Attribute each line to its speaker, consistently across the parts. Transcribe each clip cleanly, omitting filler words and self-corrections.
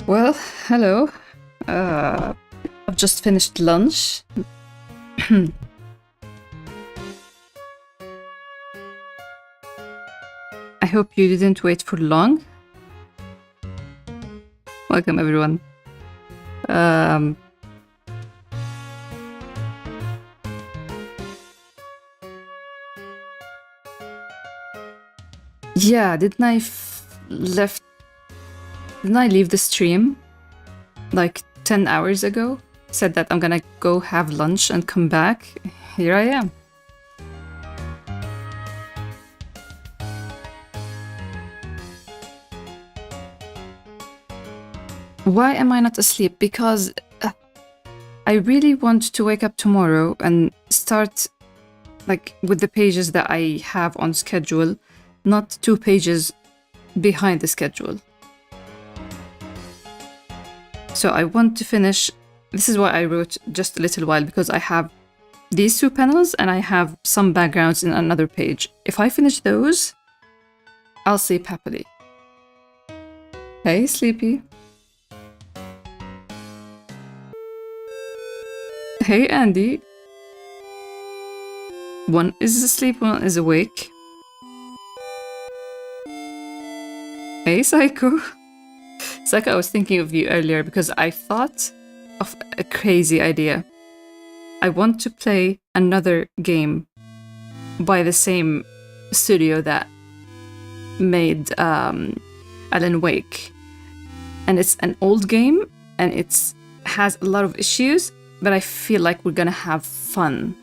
Speaker 1: Well, hello. I've just finished lunch. I hope you didn't wait for long. Welcome, everyone. Yeah, didn't I leave the stream like 10 hours ago? Said that I'm gonna go have lunch and come back. Here I am. Why am I not asleep? Because I really want to wake up tomorrow and start like with the pages that I have on schedule, not 2 pages behind the schedule. So I want to finish. This is what I wrote just a little while, because I have these 2 panels and I have some backgrounds in another page. If I finish those, I'll sleep happily. Hey, Sleepy. Hey, Andy. One is asleep, one is awake. Hey, Psycho. Psycho, I was thinking of you earlier because I thought of a crazy idea. I want to play another game by the same studio that made Alan Wake. And it's an old game, and it has a lot of issues, but I feel like we're gonna have fun.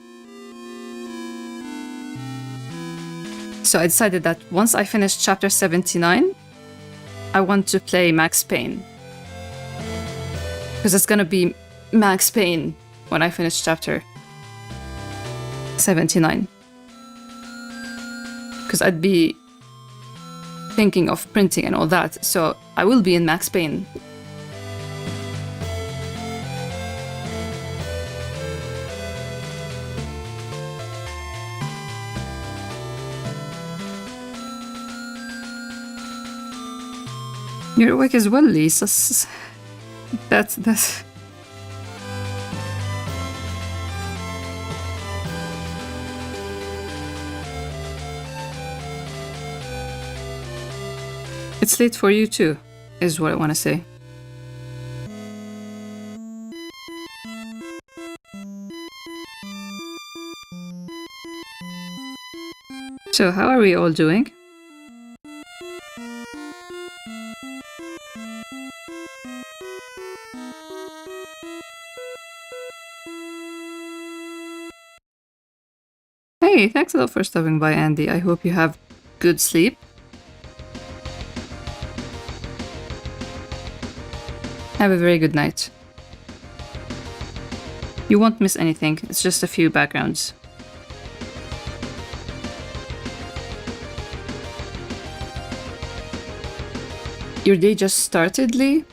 Speaker 1: So I decided that once I finish chapter 79, I want to play Max Payne. Because it's gonna be Max Payne when I finish chapter 79. Because I'd be thinking of printing and all that, so I will be in Max Payne. You're awake as well, Lisa. That's... It's late for you too, is what I want to say. So, how are we all doing? Hey, thanks a lot for stopping by, Andy. I hope you have good sleep. Have a very good night. You won't miss anything, it's just a few backgrounds. Your day just started, Lee?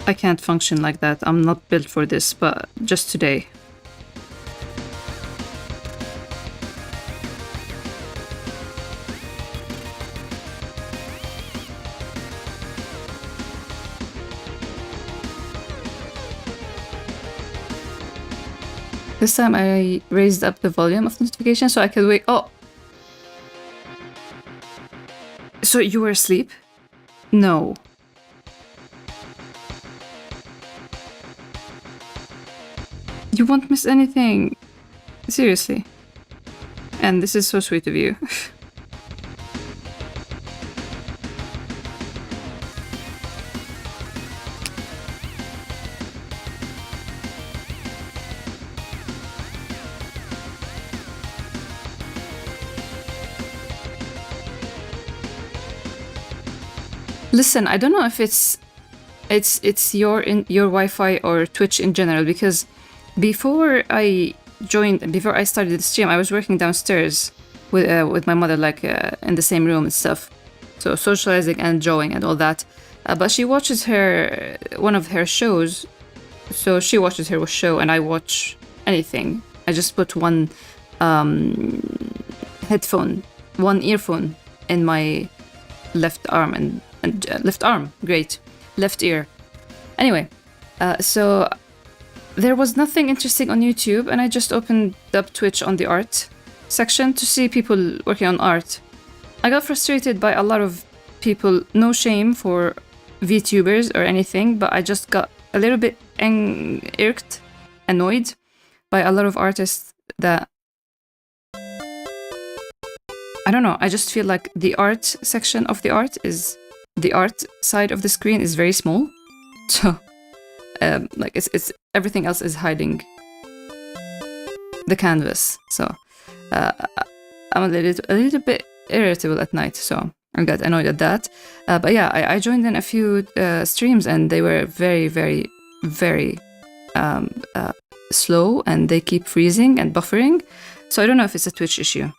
Speaker 1: I can't function like that. I'm not built for this, but just today. This time I raised up the volume of notifications so I could wake. Oh! So you were asleep? No. You won't miss anything. Seriously. And this is so sweet of you. Listen, I don't know if it's your Wi-Fi or Twitch in general, because before I started the stream, I was working downstairs with my mother, like in the same room and stuff, so socializing and drawing and all that. But she watches one of her shows, so she watches her show and I watch anything. I just put one earphone in my left arm and left arm. Great. Left ear. Anyway, so there was nothing interesting on YouTube, and I just opened up Twitch on the art section to see people working on art. I got frustrated by a lot of people, no shame for VTubers or anything, but I just got a little bit irked, annoyed by a lot of artists that, I don't know, I just feel like the art section of the art side of the screen is very small. So, like it's everything else is hiding the canvas. So, I'm a little bit irritable at night, so I got annoyed at that. But yeah, I joined in a few streams, and they were very, very, very slow, and they keep freezing and buffering. So I don't know if it's a Twitch issue.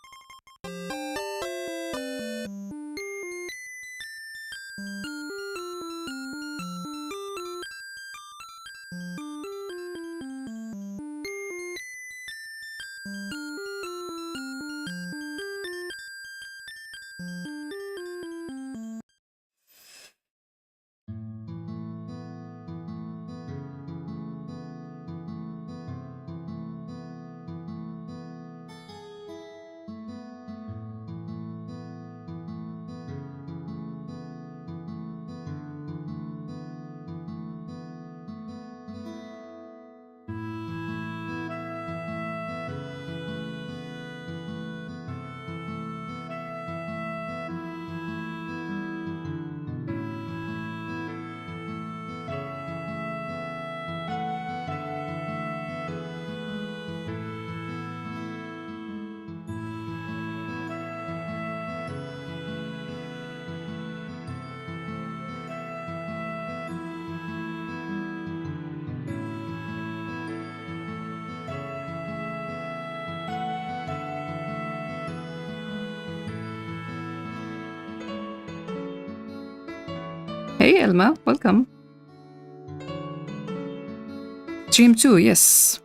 Speaker 1: Hey Elma, welcome. Stream 2, yes.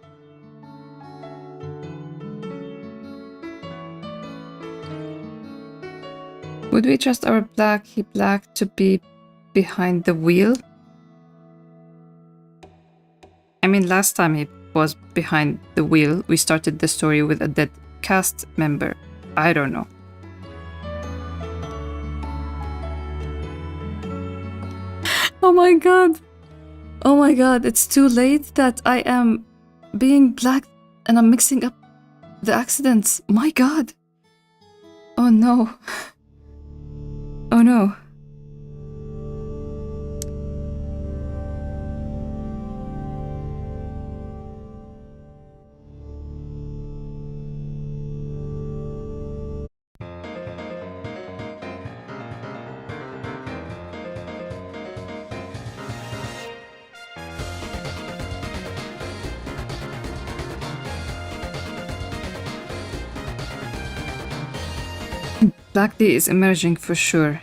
Speaker 1: Would we trust our black to be behind the wheel? I mean, last time he was behind the wheel, we started the story with a dead cast member. I don't know. Oh my god. Oh my god, it's too late that I am being black and I'm mixing up the accidents. My god. Oh no. Oh no. Black D is emerging for sure.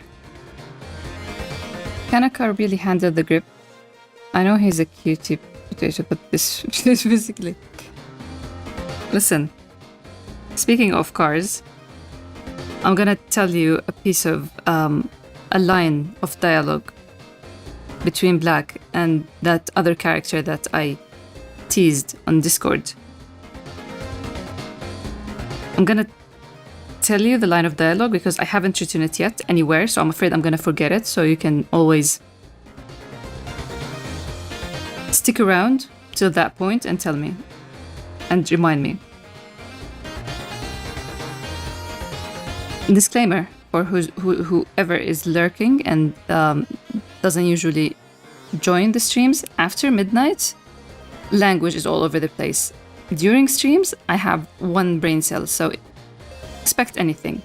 Speaker 1: Kanaka really handled the grip. I know he's a cutie potato, but this is physically. Listen, speaking of cars, I'm gonna tell you a piece of, a line of dialogue between Black and that other character that I teased on Discord. I'm gonna tell you the line of dialogue because I haven't written it yet anywhere, so I'm afraid I'm gonna forget it, so you can always stick around till that point and tell me and remind me. Disclaimer for whoever is lurking and doesn't usually join the streams after midnight, language is all over the place. During streams, I have one brain cell, so expect anything.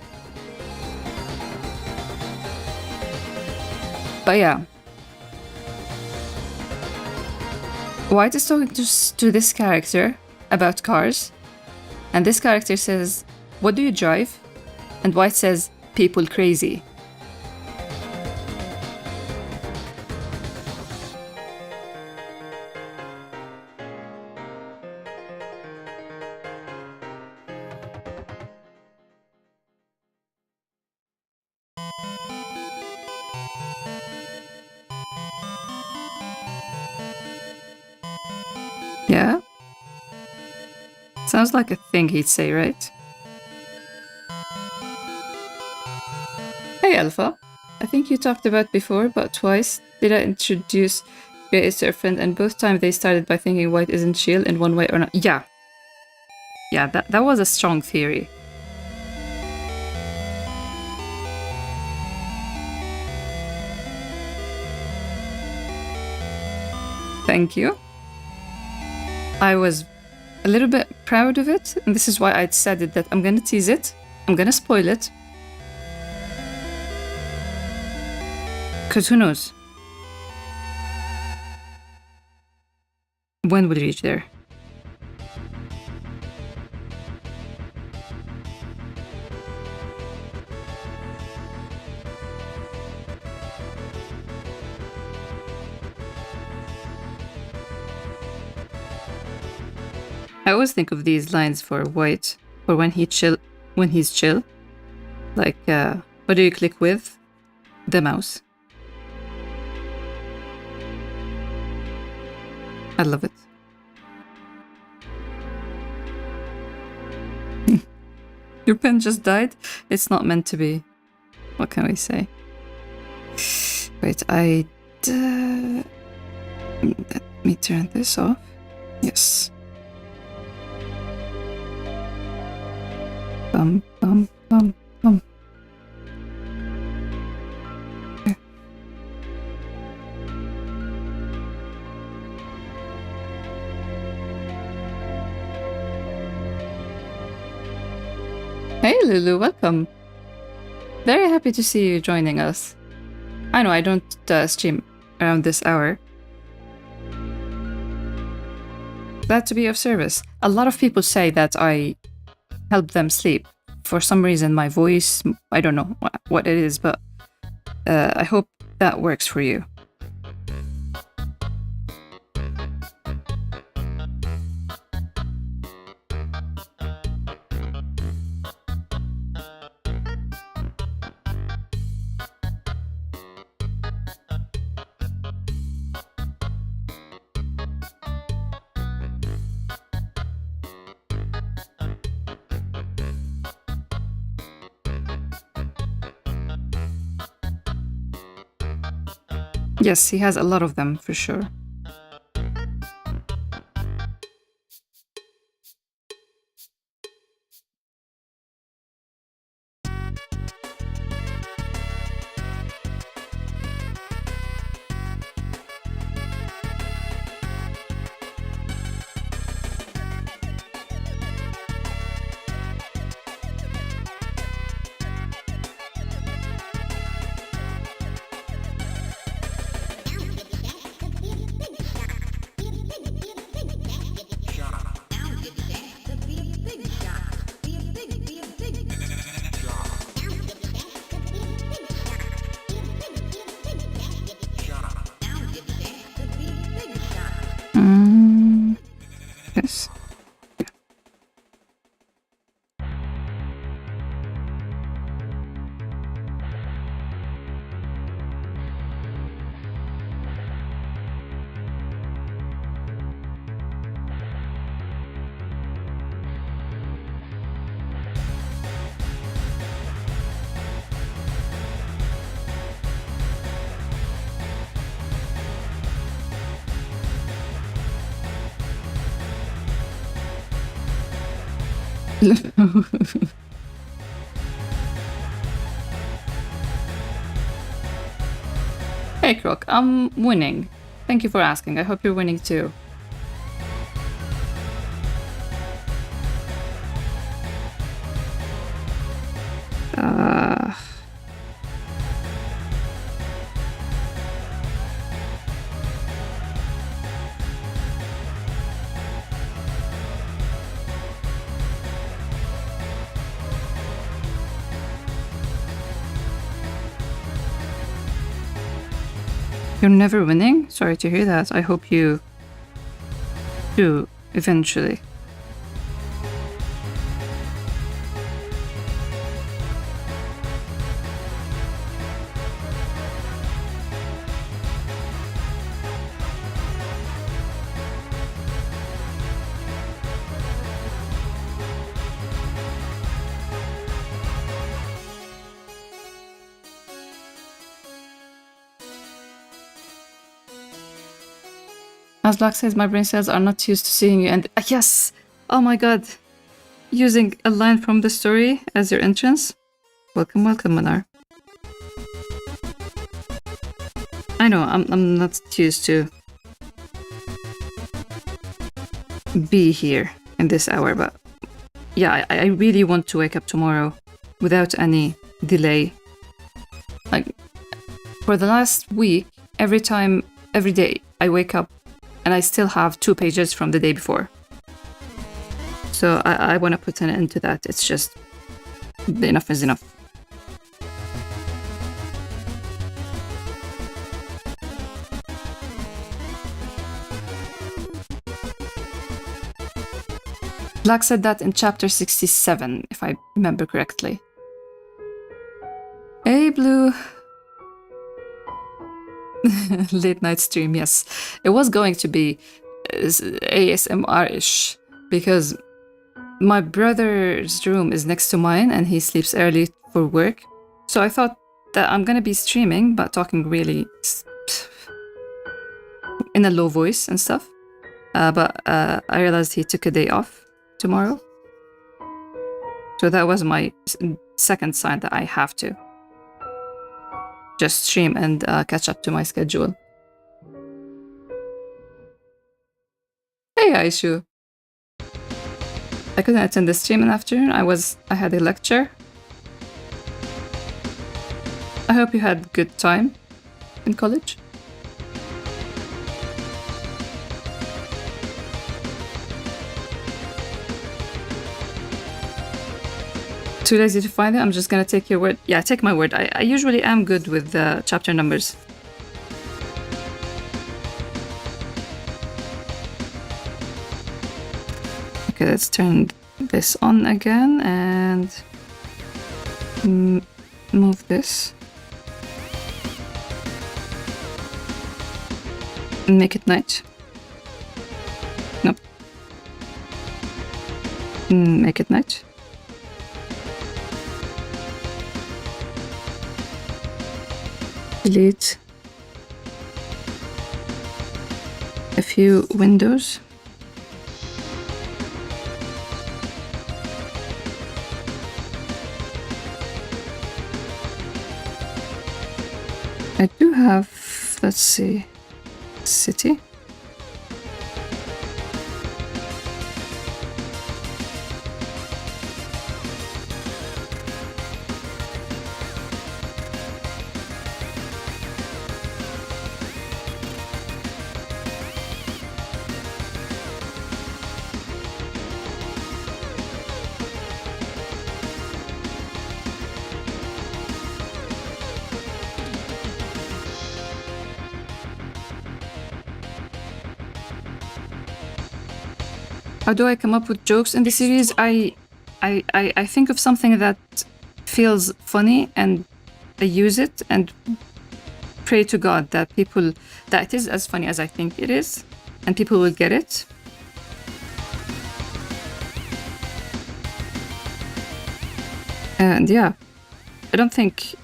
Speaker 1: But yeah, White is talking to this character about cars, and this character says, "What do you drive?" And White says, "People crazy." Sounds like a thing he'd say, right? Hey, Alpha. I think you talked about before, but twice did I introduce Grey as their friend, and both times they started by thinking white isn't chill in one way or not. Yeah. Yeah, that was a strong theory. Thank you. I was a little bit proud of it, and this is why I decided that I'm gonna tease it. I'm gonna spoil it. Because who knows? When will we reach there? I always think of these lines for White, or when he's chill. Like, what do you click with? The mouse. I love it. Your pen just died? It's not meant to be. What can we say? Wait, let me turn this off. Yes. Bum, bum, bum, bum. Okay. Hey Lulu, welcome. Very happy to see you joining us. I know I don't stream around this hour. Glad to be of service. A lot of people say that I help them sleep. For some reason, my voice, I don't know what it is, but I hope that works for you. Yes, he has a lot of them, for sure. Yes. Hey Croc, I'm winning. Thank you for asking. I hope you're winning too. You're never winning? Sorry to hear that. I hope you do eventually. As Black says, my brain cells are not used to seeing you. And yes! Oh my god! Using a line from the story as your entrance. Welcome, welcome, Manar. I know, I'm not used to be here in this hour, but yeah, I really want to wake up tomorrow without any delay. Like, for the last week, every day, I wake up and I still have 2 pages from the day before. So I want to put an end to that. It's just, enough is enough. Black said that in chapter 67, if I remember correctly. Hey, Blue. Late night stream, yes. It was going to be ASMR-ish because my brother's room is next to mine and he sleeps early for work. So I thought that I'm gonna be streaming but talking really in a low voice and stuff. But I realized he took a day off tomorrow. So that was my second sign that I have to just stream and catch up to my schedule. Hey, Aishu. I couldn't attend the stream in the afternoon. I had a lecture. I hope you had good time in college. Too lazy to find it? I'm just gonna take your word. Yeah, take my word. I usually am good with chapter numbers. Okay, let's turn this on again and move this. Make it night. Nope. Make it night. Delete a few windows. I do have, let's see, city. How do I come up with jokes in the series? I think of something that feels funny and I use it and pray to God that it is as funny as I think it is and people will get it. And yeah, I don't think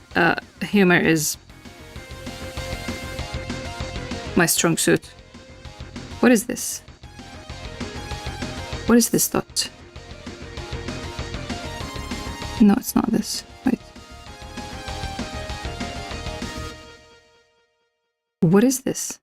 Speaker 1: humor is my strong suit. What is this? What is this dot? No, it's not this. Wait. What is this?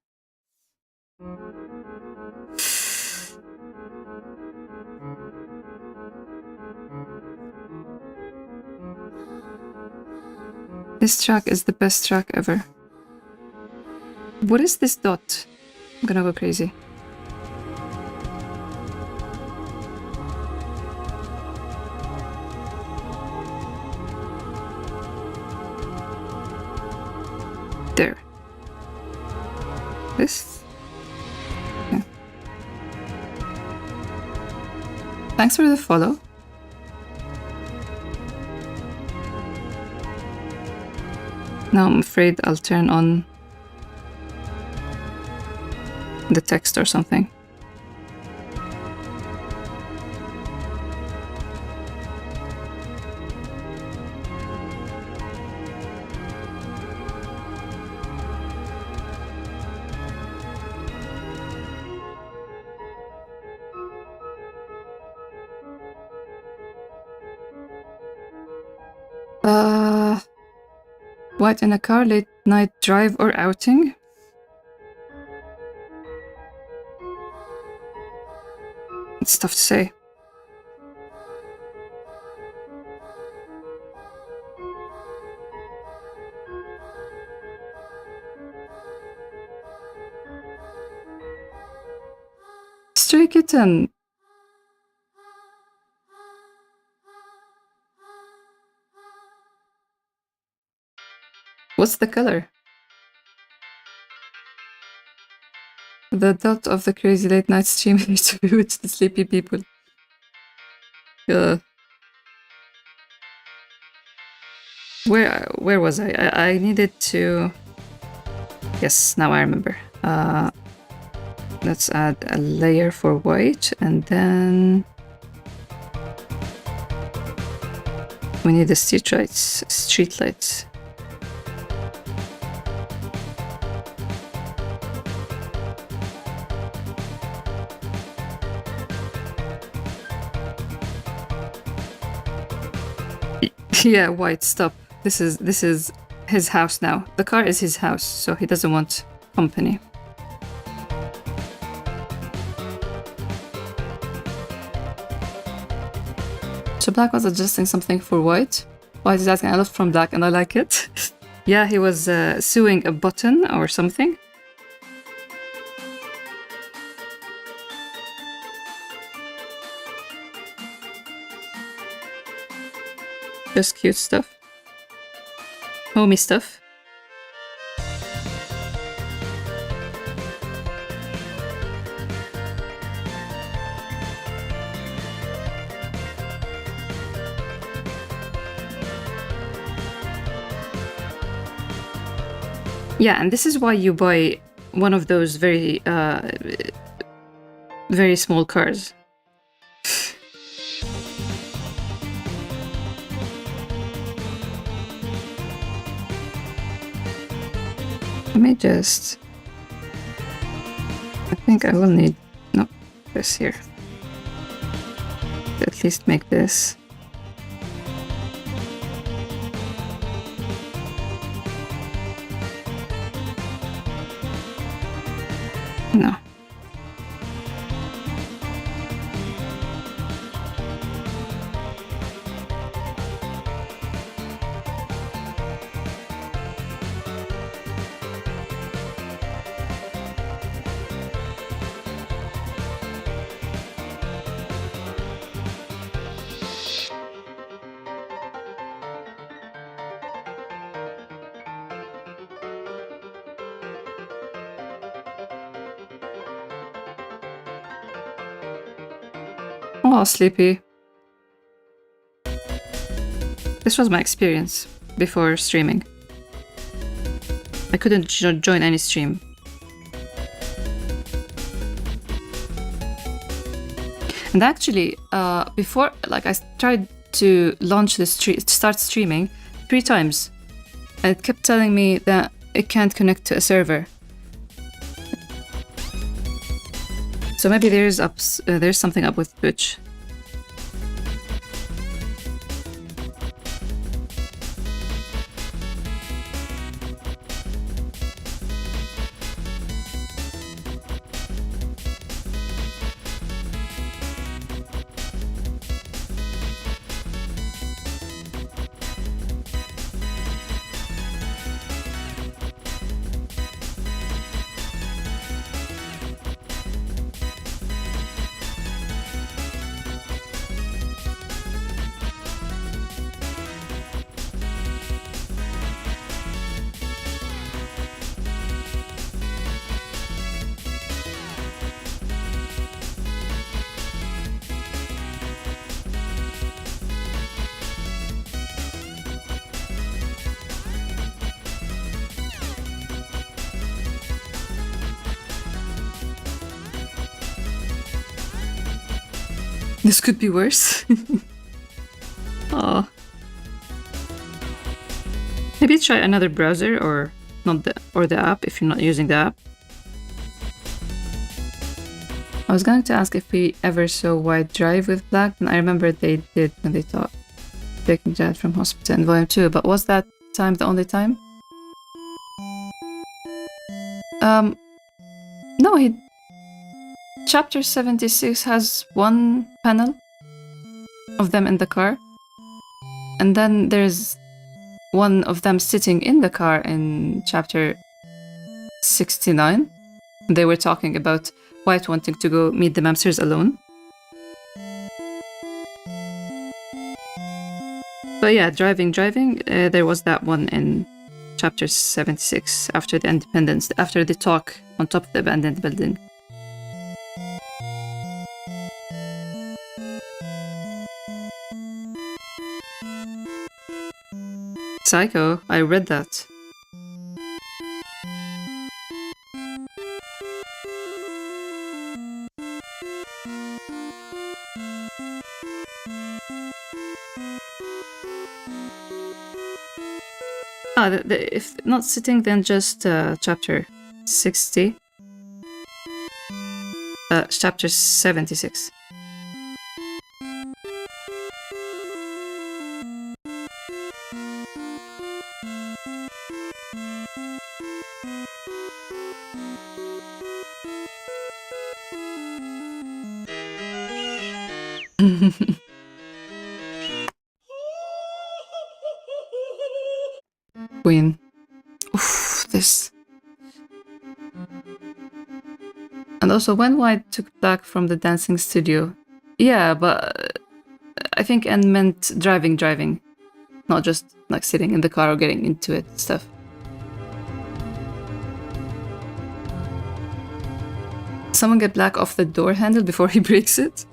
Speaker 1: This track is the best track ever. What is this dot? I'm gonna go crazy. There. This? Yeah. Thanks for the follow. Now I'm afraid I'll turn on the text or something. white in a car, late night drive or outing? It's tough to say. Stray kitten. What's the color? The adult of the crazy late night stream used to bewitch the sleepy people. Where was I? I needed to... Yes, now I remember. Let's add a layer for white, and then we need the street lights. Yeah, white, stop. This is his house now. The car is his house, so he doesn't want company. So Black was adjusting something for White. White is asking, I left from Black and I like it. Yeah, he was sewing a button or something. Just cute stuff. Homey stuff. Yeah, and this is why you buy one of those very small cars. Let me just... I think I will need... No, this here. To at least make this. No. Oh, sleepy. This was my experience before streaming. I couldn't join any stream. And actually, before, like, I tried to launch this start streaming 3 times, and it kept telling me that it can't connect to a server. So maybe there's something up with Twitch. This could be worse. Oh. Maybe try another browser or the app if you're not using the app. I was going to ask if we ever saw White drive with Black, and I remember they did when they taught taking Janet from hospital in Volume 2, but was that time the only time? No, Chapter 76 has one panel of them in the car. And then there's one of them sitting in the car in chapter 69. They were talking about White wanting to go meet the Mamsters alone. But yeah, driving, there was that one in chapter 76 after the independence, after the talk on top of the abandoned building. Psycho, I read that. If not sitting, then just chapter 60. Chapter 76. Queen. Oof, this. And also, when White took Black from the dancing studio. Yeah, but I think N meant driving. Not just like sitting in the car or getting into it stuff. Someone get Black off the door handle before he breaks it?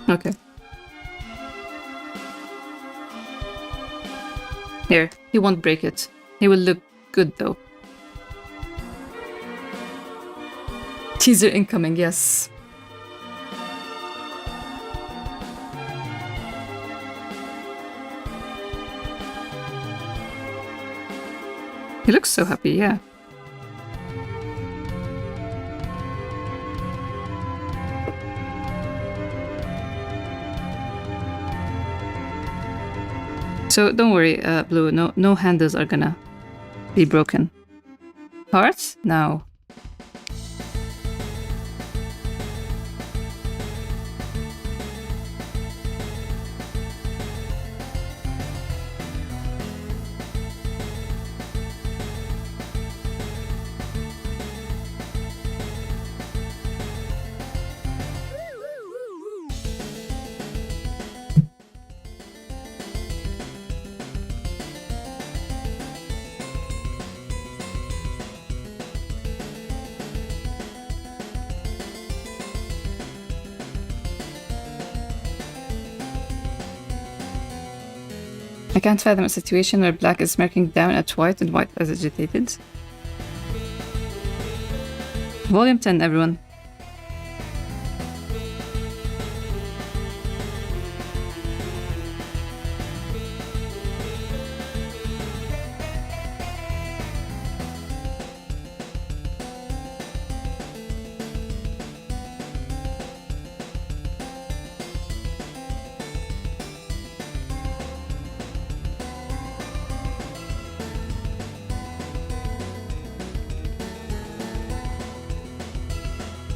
Speaker 1: Okay. Here, he won't break it. He will look good though. Teaser incoming, yes. He looks so happy, yeah. So don't worry, Blue, no handles are gonna be broken. Hearts? No. I can't fathom a situation where Black is smirking down at White and White is agitated. Volume 10, everyone.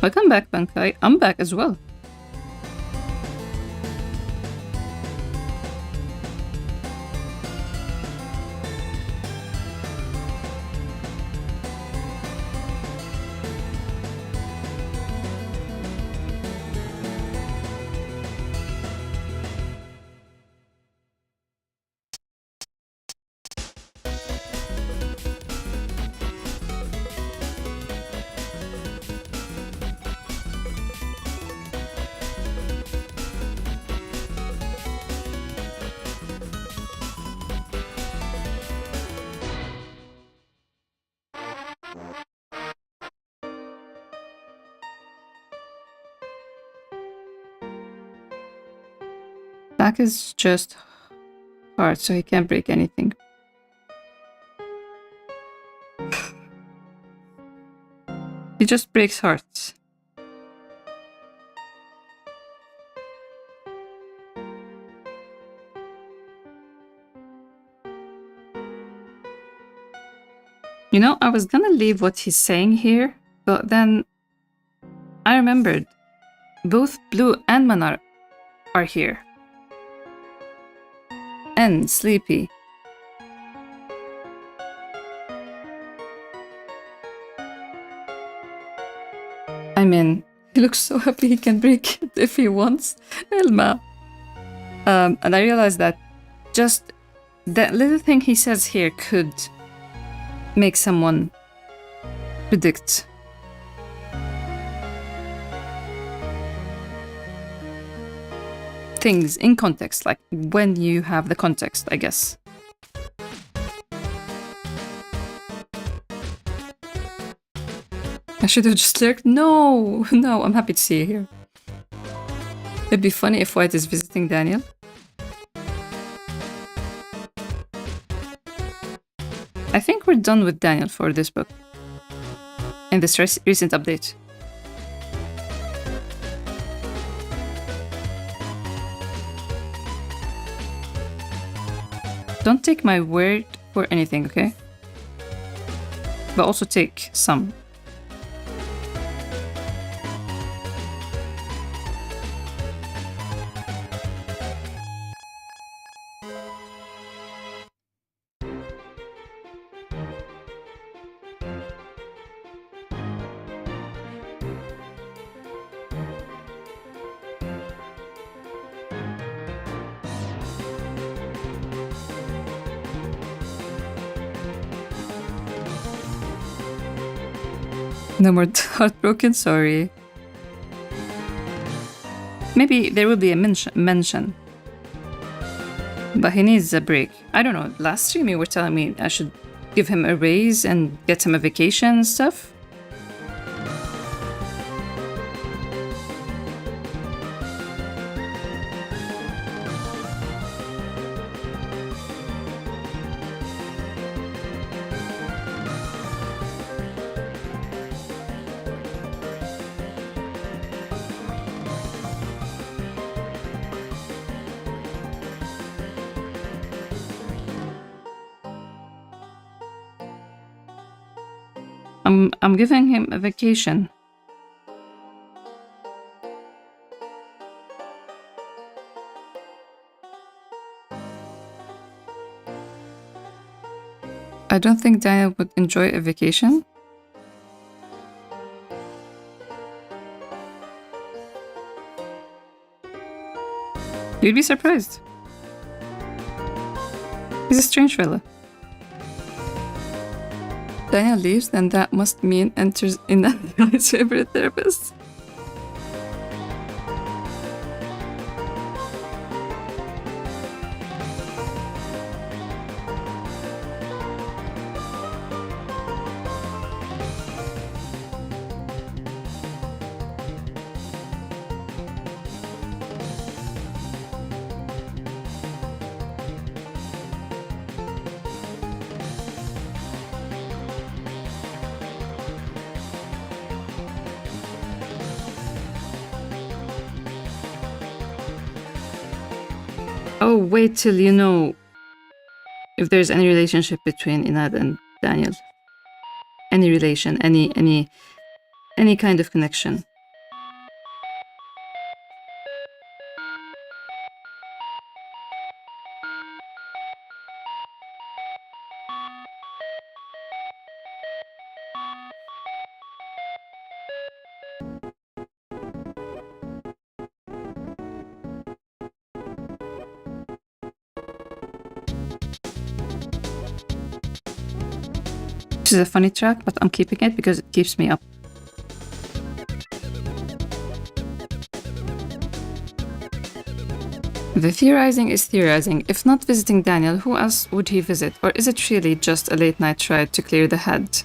Speaker 1: Welcome back, Bankai. I'm back as well. Black is just hard, so he can't break anything. He just breaks hearts. You know, I was gonna leave what he's saying here, but then I remembered both Blue and Manar are here. And Sleepy. I mean, he looks so happy he can break it if he wants. Elma. And I realized that just that little thing he says here could make someone predict. Things in context, like when you have the context, I guess. I should have just lurked. No, no, I'm happy to see you here. It'd be funny if White is visiting Daniel. I think we're done with Daniel for this book. In this recent update. Don't take my word for anything, okay? But also take some. No more heartbroken, sorry. Maybe there will be a mention. But he needs a break. I don't know, last stream you were telling me I should give him a raise and get him a vacation and stuff. I'm giving him a vacation. I don't think Daniel would enjoy a vacation. You'd be surprised. He's a strange fella. Daniel leaves, then that must mean enters in Daniel's favorite therapist. Oh, wait till you know if there's any relationship between Inad and Daniel. Any relation, any kind of connection. This is a funny track, but I'm keeping it because it keeps me up. The theorizing is theorizing. If not visiting Daniel, who else would he visit? Or is it really just a late night try to clear the head?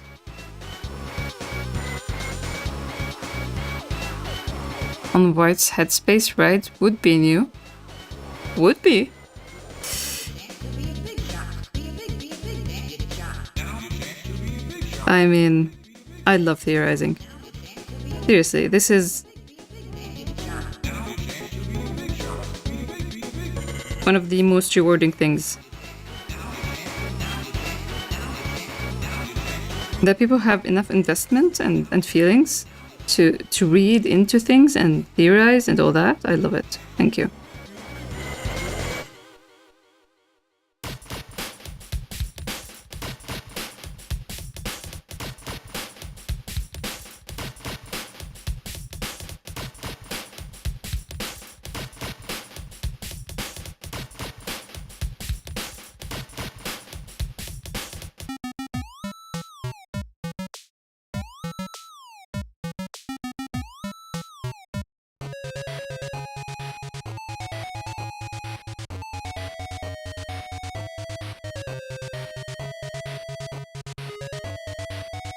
Speaker 1: on White's Headspace ride would be new. Would be. I mean, I love theorizing. Seriously, this is one of the most rewarding things. That people have enough investment and feelings to read into things and theorize and all that. I love it. Thank you.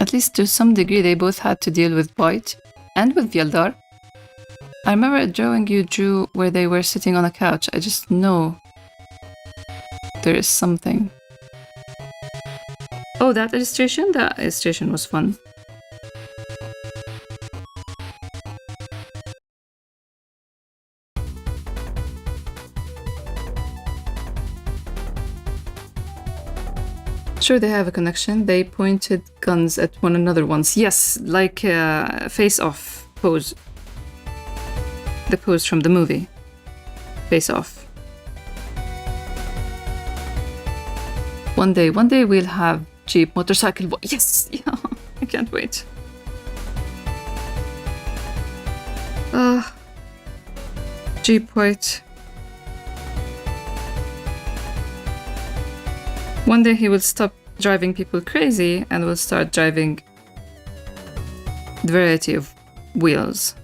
Speaker 1: At least to some degree, they both had to deal with Void and with Vjaldar. I remember a drawing you drew where they were sitting on a couch. I just know there is something. Oh, that illustration? That illustration was fun. Sure, they have a connection. They pointed guns at one another once. Yes, like Face Off pose. The pose from the movie. Face Off. One day we'll have Jeep motorcycle. Yes, yeah, I can't wait. Jeep White. One day he will stop driving people crazy and will start driving the variety of wheels.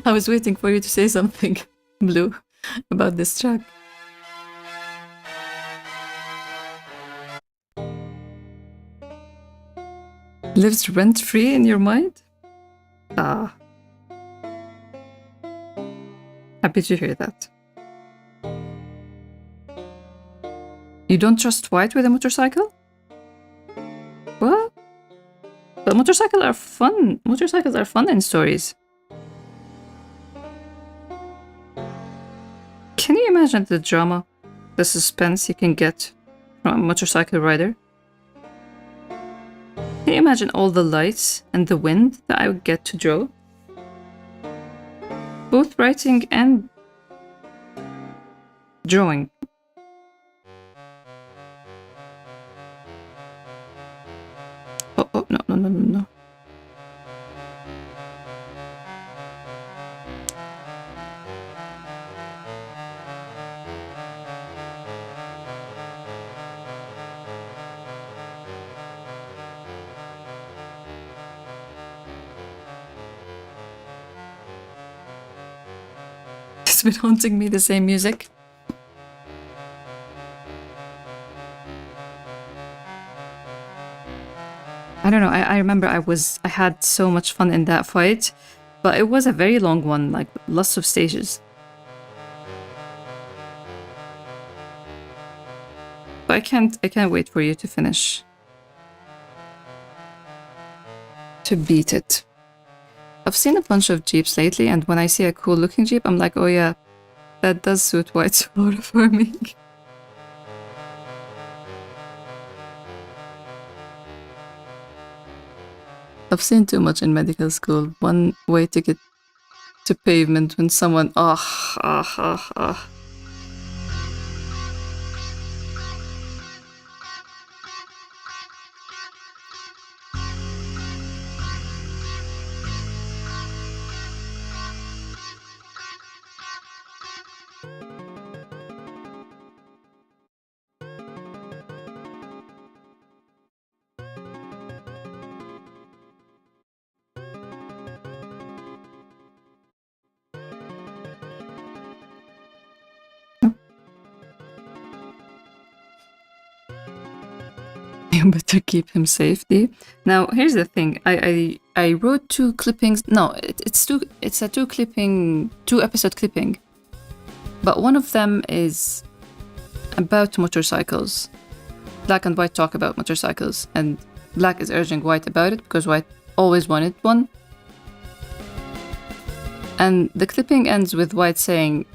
Speaker 1: I was waiting for you to say something, Blue, about this track. Lives rent-free in your mind? Ah. Happy to hear that. You don't trust White with a motorcycle? What? But motorcycles are fun. Motorcycles are fun in stories. Can you imagine the drama, the suspense you can get from a motorcycle rider? Can you imagine all the lights and the wind that I would get to draw? Both writing and drawing. Oh, no. It's been haunting me, the same music. I don't know, I remember I had so much fun in that fight, but it was a very long one, like lots of stages. But I can't wait for you to finish. To beat it. I've seen a bunch of Jeeps lately, and when I see a cool looking Jeep, I'm like, oh yeah, that does suit White's photo farming. I've seen too much in medical school. One way to get to pavement when someone You better keep him safely. Now, here's the thing. I wrote 2 clippings. No, it's a 2-episode clipping. But one of them is about motorcycles. Black and White talk about motorcycles, and Black is urging White about it because White always wanted one. And the clipping ends with White saying,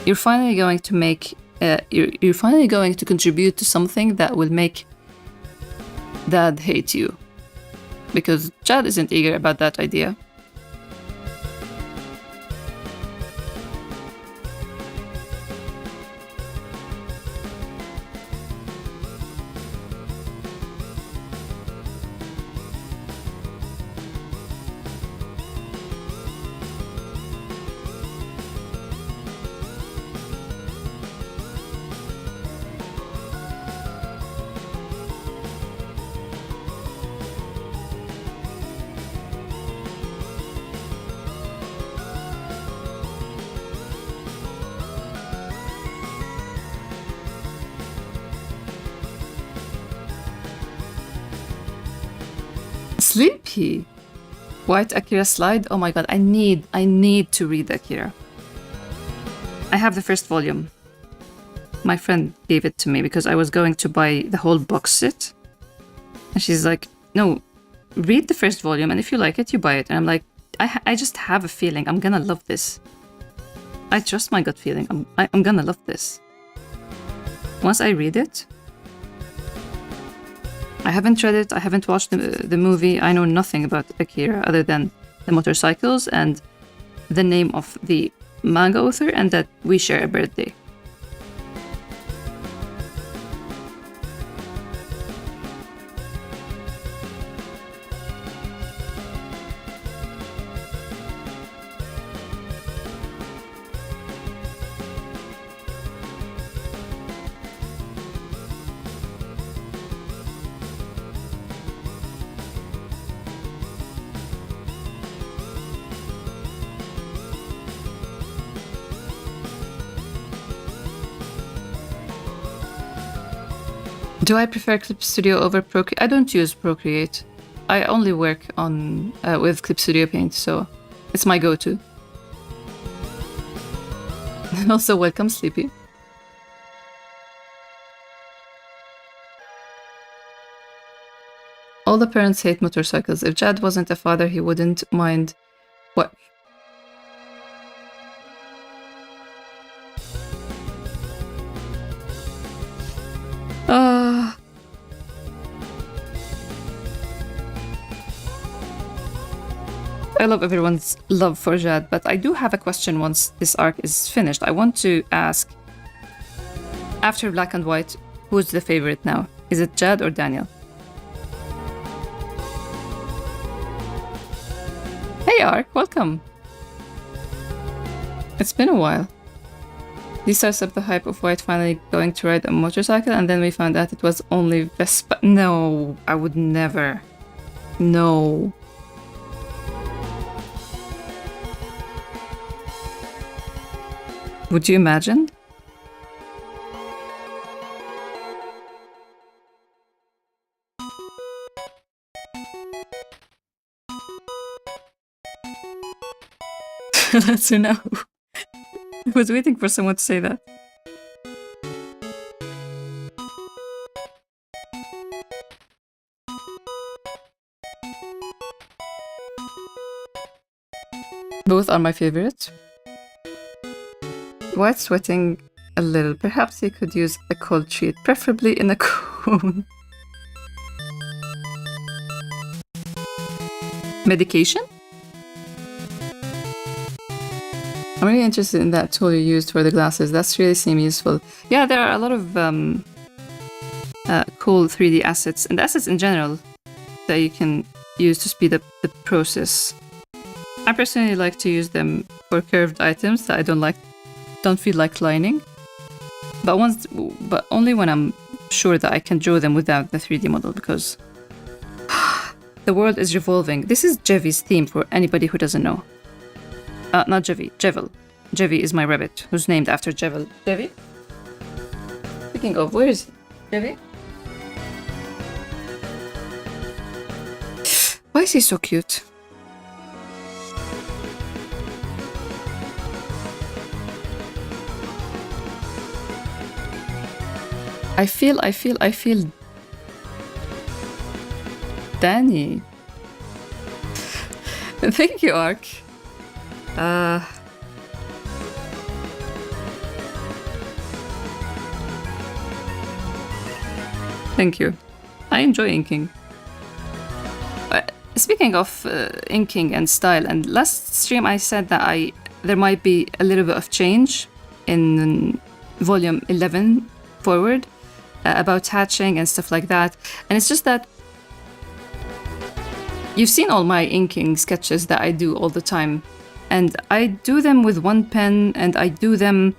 Speaker 1: "You're finally going to make, you're finally going to contribute to something that will make Dad hate you." Because Chad isn't eager about that idea. Sleepy. White Akira slide. Oh my god, I need to read Akira. I have the first volume. My friend gave it to me because I was going to buy the whole box set. And she's like, "No, read the first volume, and if you like it, you buy it." And I'm like, I just have a feeling I'm gonna love this. I trust my gut feeling. I'm gonna love this. Once I read it, I haven't read it, I haven't watched the movie, I know nothing about Akira other than the motorcycles and the name of the manga author and that we share a birthday. Do I prefer Clip Studio over Procreate? I don't use Procreate. I only work on with Clip Studio Paint, so it's my go-to. And also, welcome, Sleepy. All the parents hate motorcycles. If Jad wasn't a father, he wouldn't mind. What? I love everyone's love for Jad, but I do have a question once this arc is finished. I want to ask, after Black and White, who's the favorite now? Is it Jad or Daniel? Hey Ark, welcome! It's been a while. This starts up the hype of White finally going to ride a motorcycle, and then we found out it was only Vespa. No, I would never. No. Would you imagine? Let's know. I was waiting for someone to say that. Both are my favorite. White sweating a little. Perhaps he could use a cold treat, preferably in a cone. Medication? I'm really interested in that tool you used for the glasses. That's really seems useful. Yeah, there are a lot of cool 3D assets and assets in general that you can use to speed up the process. I personally like to use them for curved items that I don't feel like lining, but only when I'm sure that I can draw them without the 3D model, because the world is revolving. This is Jevy's theme for anybody who doesn't know. Not Jevy, Jevel. Jevy is my rabbit, who's named after Jevel. Jevy? Speaking of, where is he? Devi? Why is he so cute? I feel Danny. Thank you, Ark. Thank you. I enjoy inking. Speaking of inking and style, and last stream I said that there might be a little bit of change in volume 11 forward about hatching and stuff like that. And it's just that you've seen all my inking sketches that I do all the time. And I do them with one pen, and I do them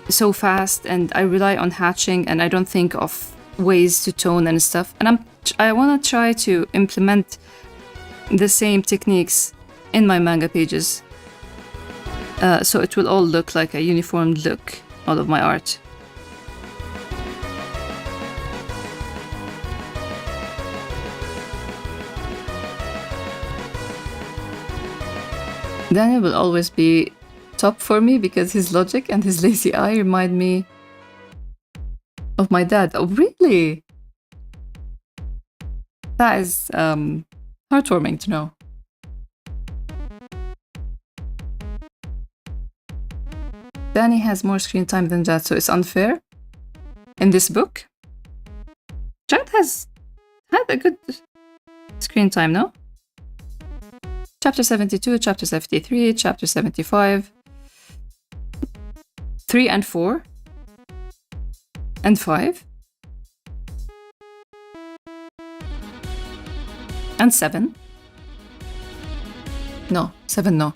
Speaker 1: so fast, and I rely on hatching, and I don't think of ways to tone and stuff. And I want to try to implement the same techniques in my manga pages. So it will all look like a uniform look, all of my art. Daniel will always be top for me because his logic and his lazy eye remind me of my dad. Oh, really? That is heartwarming to know. Danny has more screen time than Jad, so it's unfair. In this book, Jad has had a good screen time, no? Chapter 72, Chapter 73, Chapter 75, 3 and 4, and 5, and 7. No, 7 no.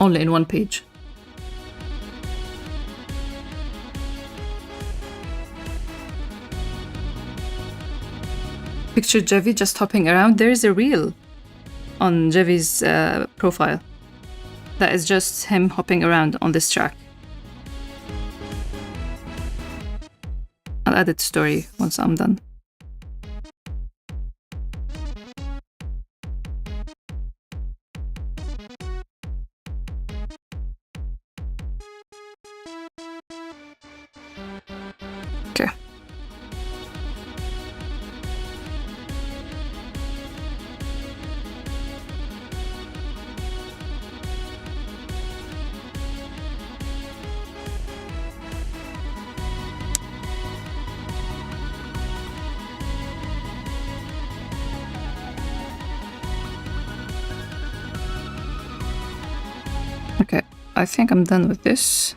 Speaker 1: Only in one page. Picture Jevi just hopping around. There is a reel on Jevi's profile that is just him hopping around on this track. I'll add it to story once I'm done. Okay. Okay, I think I'm done with this.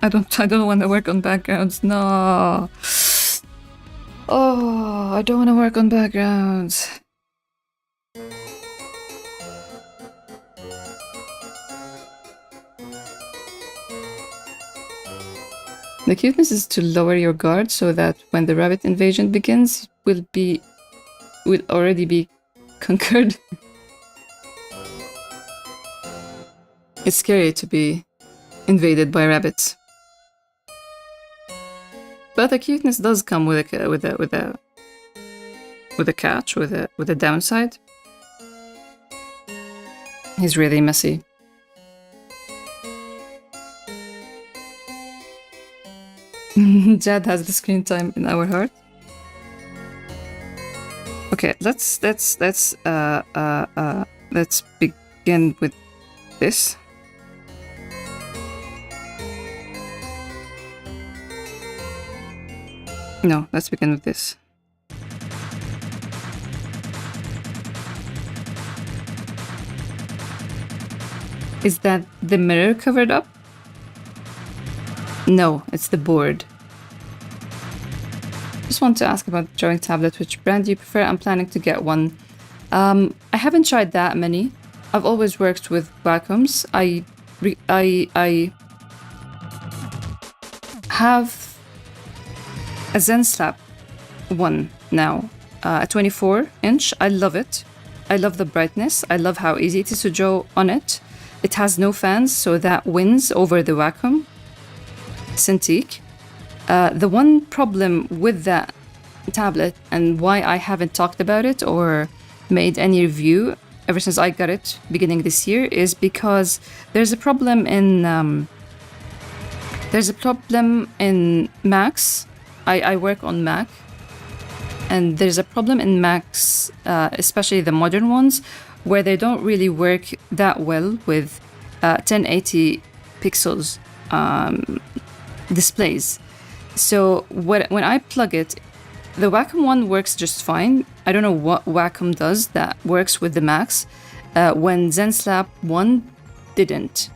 Speaker 1: I don't want to work on backgrounds. No. Oh, I don't want to work on backgrounds. The cuteness is to lower your guard so that when the rabbit invasion begins, will already be conquered. It's scary to be invaded by rabbits. But the cuteness does come with a catch, with a downside. He's really messy. Jad has the screen time in our heart. Okay, let's begin with this. No, let's begin with this. Is that the mirror covered up? No, it's the board. Just want to ask about the drawing tablet. Which brand do you prefer? I'm planning to get one. I haven't tried that many. I've always worked with Wacom's. I have a Zen Slap one now, a 24-inch. I love it. I love the brightness. I love how easy it is to draw on it. It has no fans, so that wins over the Wacom Cintiq. The one problem with that tablet and why I haven't talked about it or made any review ever since I got it beginning this year is because there's a problem in Macs. I work on Mac, and there's a problem in Macs, especially the modern ones, where they don't really work that well with 1080 pixels displays. So when I plug it, the Wacom one works just fine. I don't know what Wacom does that works with the Macs when ZenSlab 1 didn't.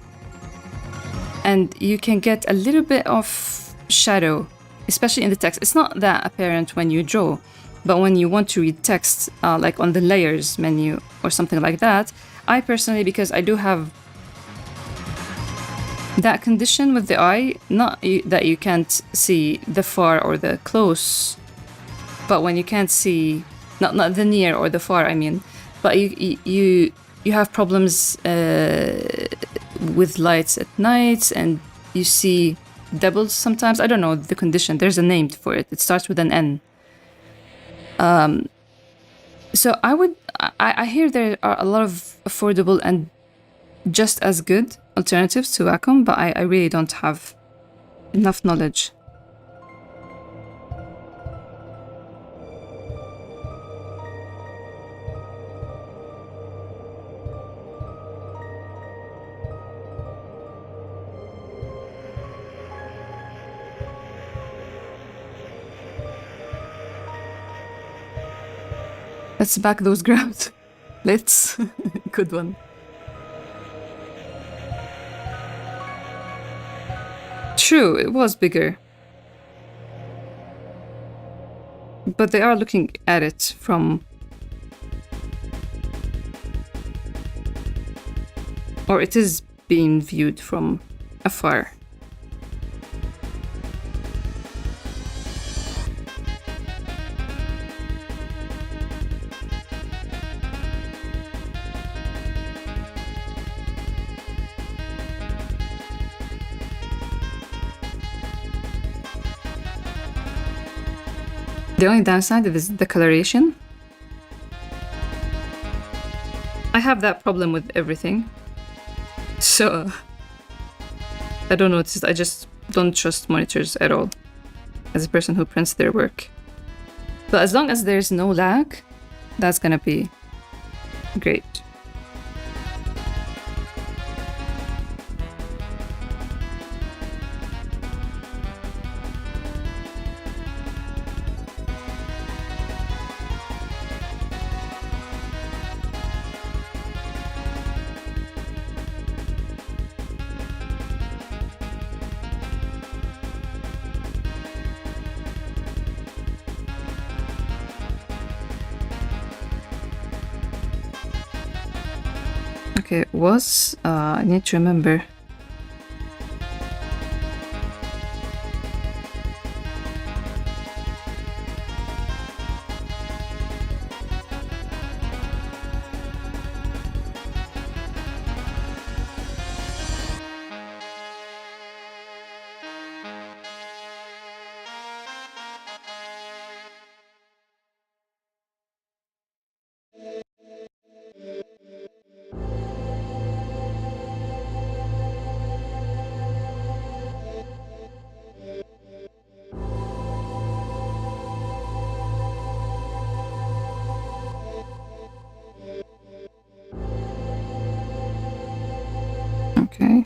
Speaker 1: And you can get a little bit of shadow, especially in the text. It's not that apparent when you draw, but when you want to read text, like on the layers menu or something like that, I personally, because I do have that condition with the eye, not that you can't see the far or the close, but when you can't see, not the near or the far, I mean, but you have problems with lights at night, and you see doubles sometimes. I don't know the condition. There's a name for it. It starts with an N. So I hear there are a lot of affordable and just as good alternatives to Wacom, but I really don't have enough knowledge. Let's back those grabs. Let's. Good one. True, it was bigger. But they are looking at it from... Or it is being viewed from afar. The only downside is the coloration. I have that problem with everything. So, I don't know, I just don't trust monitors at all as a person who prints their work. But as long as there's no lag, that's gonna be great. Okay, it was, I need to remember. Okay.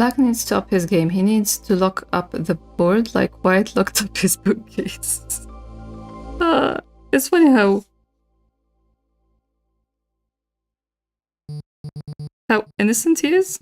Speaker 1: Black needs to up his game. He needs to lock up the board like White locked up his bookcase. It's funny how innocent he is.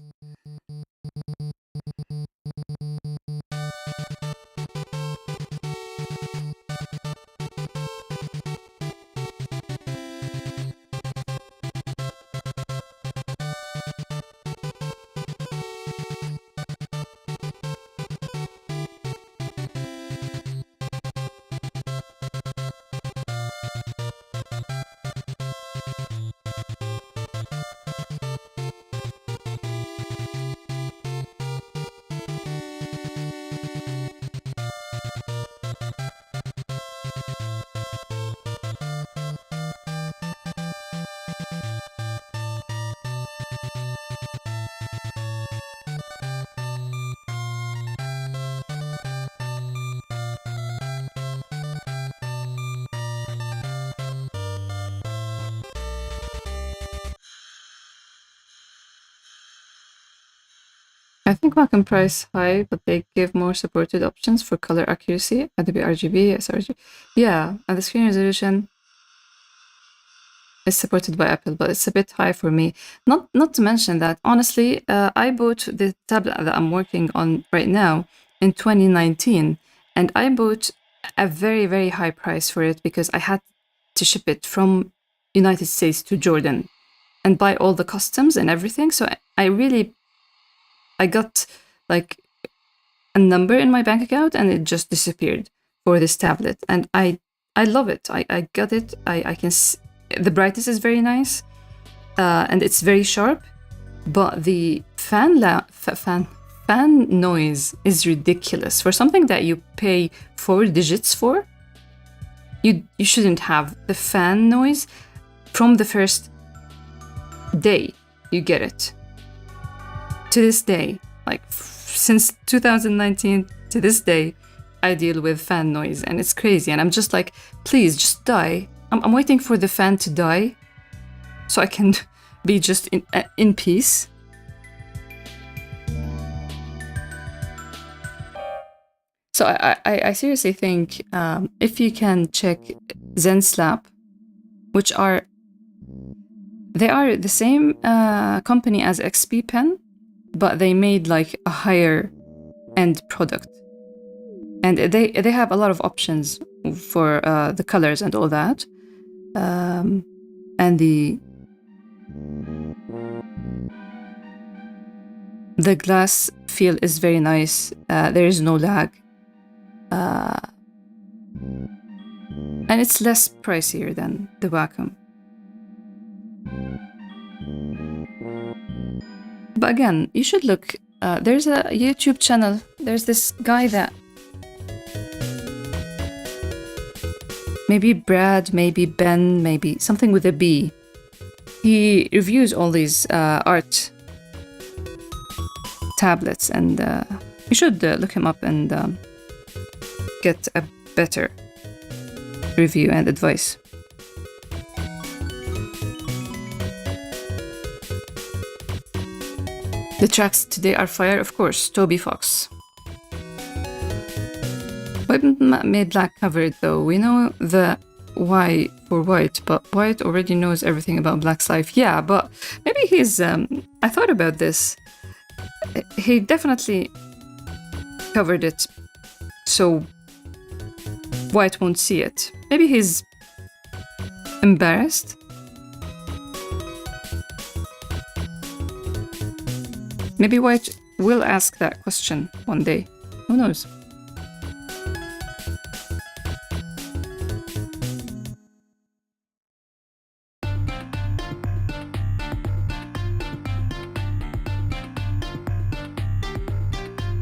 Speaker 1: I think Wacom price high, but they give more supported options for color accuracy, Adobe RGB, sRGB. Yeah, and the screen resolution is supported by Apple, but it's a bit high for me. Not to mention that, honestly, I bought the tablet that I'm working on right now in 2019, and I bought a very, very high price for it because I had to ship it from United States to Jordan and buy all the customs and everything. So I got like a number in my bank account and it just disappeared for this tablet. And I love it. I got it. I can see the brightness is very nice and it's very sharp, but the fan noise is ridiculous. For something that you pay 4 digits for, you shouldn't have the fan noise from the first day you get it. To this day, like since 2019 to this day, I deal with fan noise and it's crazy. And I'm just like, please just die. I'm waiting for the fan to die so I can be just in peace. So I seriously think if you can check ZenSlab, which they are the same company as XP Pen, but they made like a higher end product. And they have a lot of options for the colors and all that. And the glass feel is very nice. There is no lag. And it's less pricier than the Wacom. But again, you should look. There's a YouTube channel. There's this guy that maybe Brad, maybe Ben, maybe something with a B. He reviews all these art tablets, and you should look him up and get a better review and advice. The tracks today are fire, of course. Toby Fox. Why made Black cover it though? We know the why for White, but White already knows everything about Black's life. Yeah, but maybe he's... I thought about this. He definitely covered it so White won't see it. Maybe he's embarrassed. Maybe White will ask that question one day. Who knows?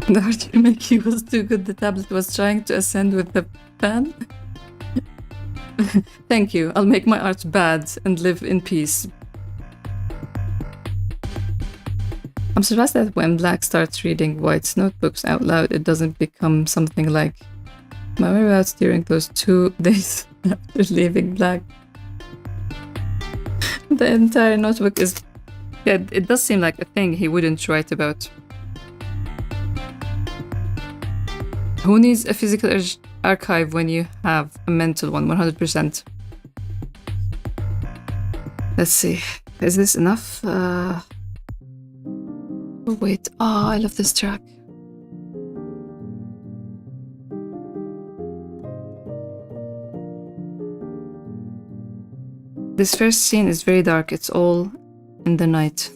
Speaker 1: The art you make was too good. The tablet was trying to ascend with the pan. Thank you. I'll make my art bad and live in peace. I'm surprised that when Black starts reading White's notebooks out loud, it doesn't become something like my whereabouts during those 2 days after leaving Black. The entire notebook is... Yeah, it does seem like a thing he wouldn't write about. Who needs a physical archive when you have a mental one? 100%. Let's see. Is this enough? Oh, wait. Oh, I love this track. This first scene is very dark. It's all in the night.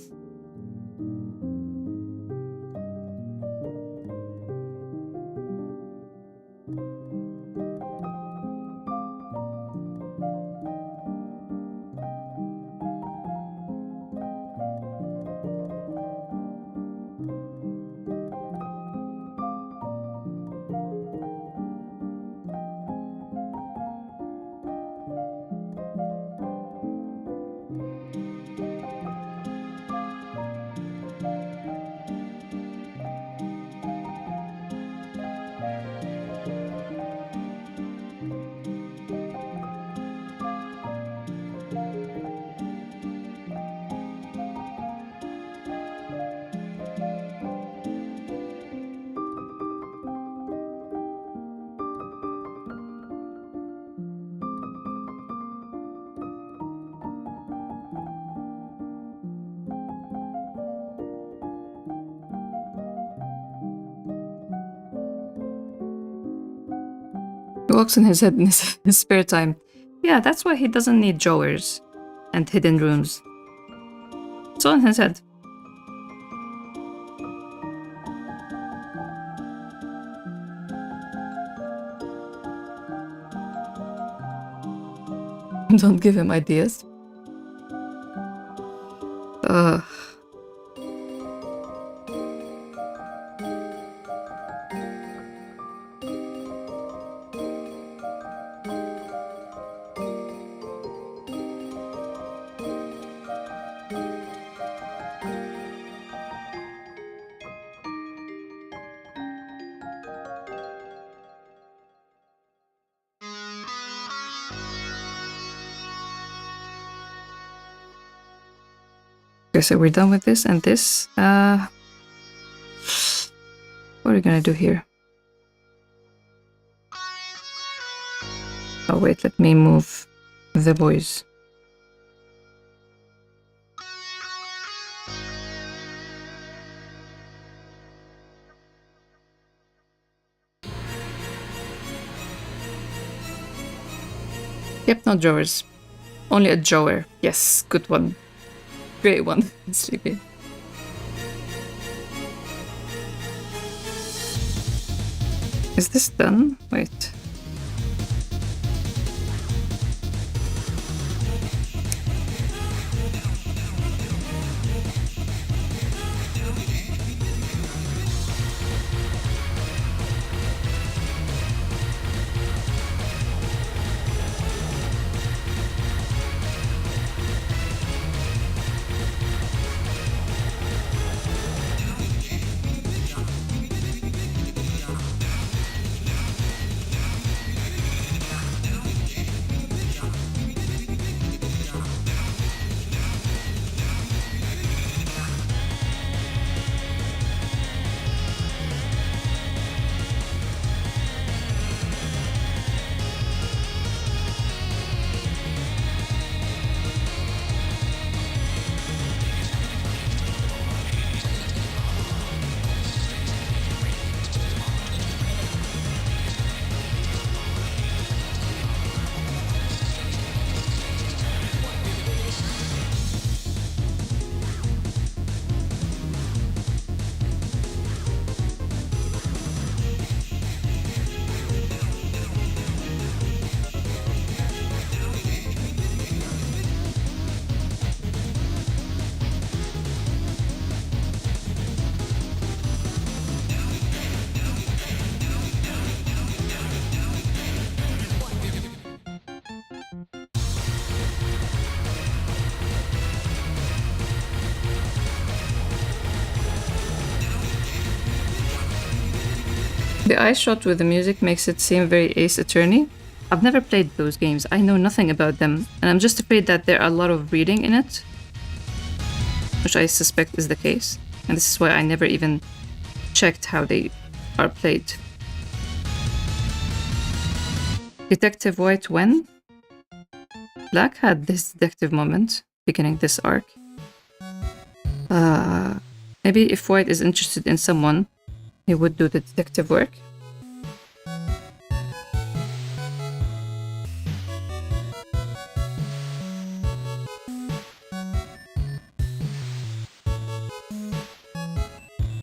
Speaker 1: He walks in his head in his spare time. Yeah, that's why he doesn't need drawers and hidden rooms. It's all in his head. Don't give him ideas. Okay, so we're done with this and this. What are we gonna do here? Oh wait, let me move the boys. Yep, no drawers. Only a drawer. Yes, good one. Great one. Sleepy. Is this done? Wait. The eye shot with the music makes it seem very Ace Attorney. I've never played those games, I know nothing about them, and I'm just afraid that there are a lot of reading in it, which I suspect is the case, and this is why I never even checked how they are played. Detective White when? Black had this detective moment beginning this arc. Maybe if White is interested in someone, he would do the detective work.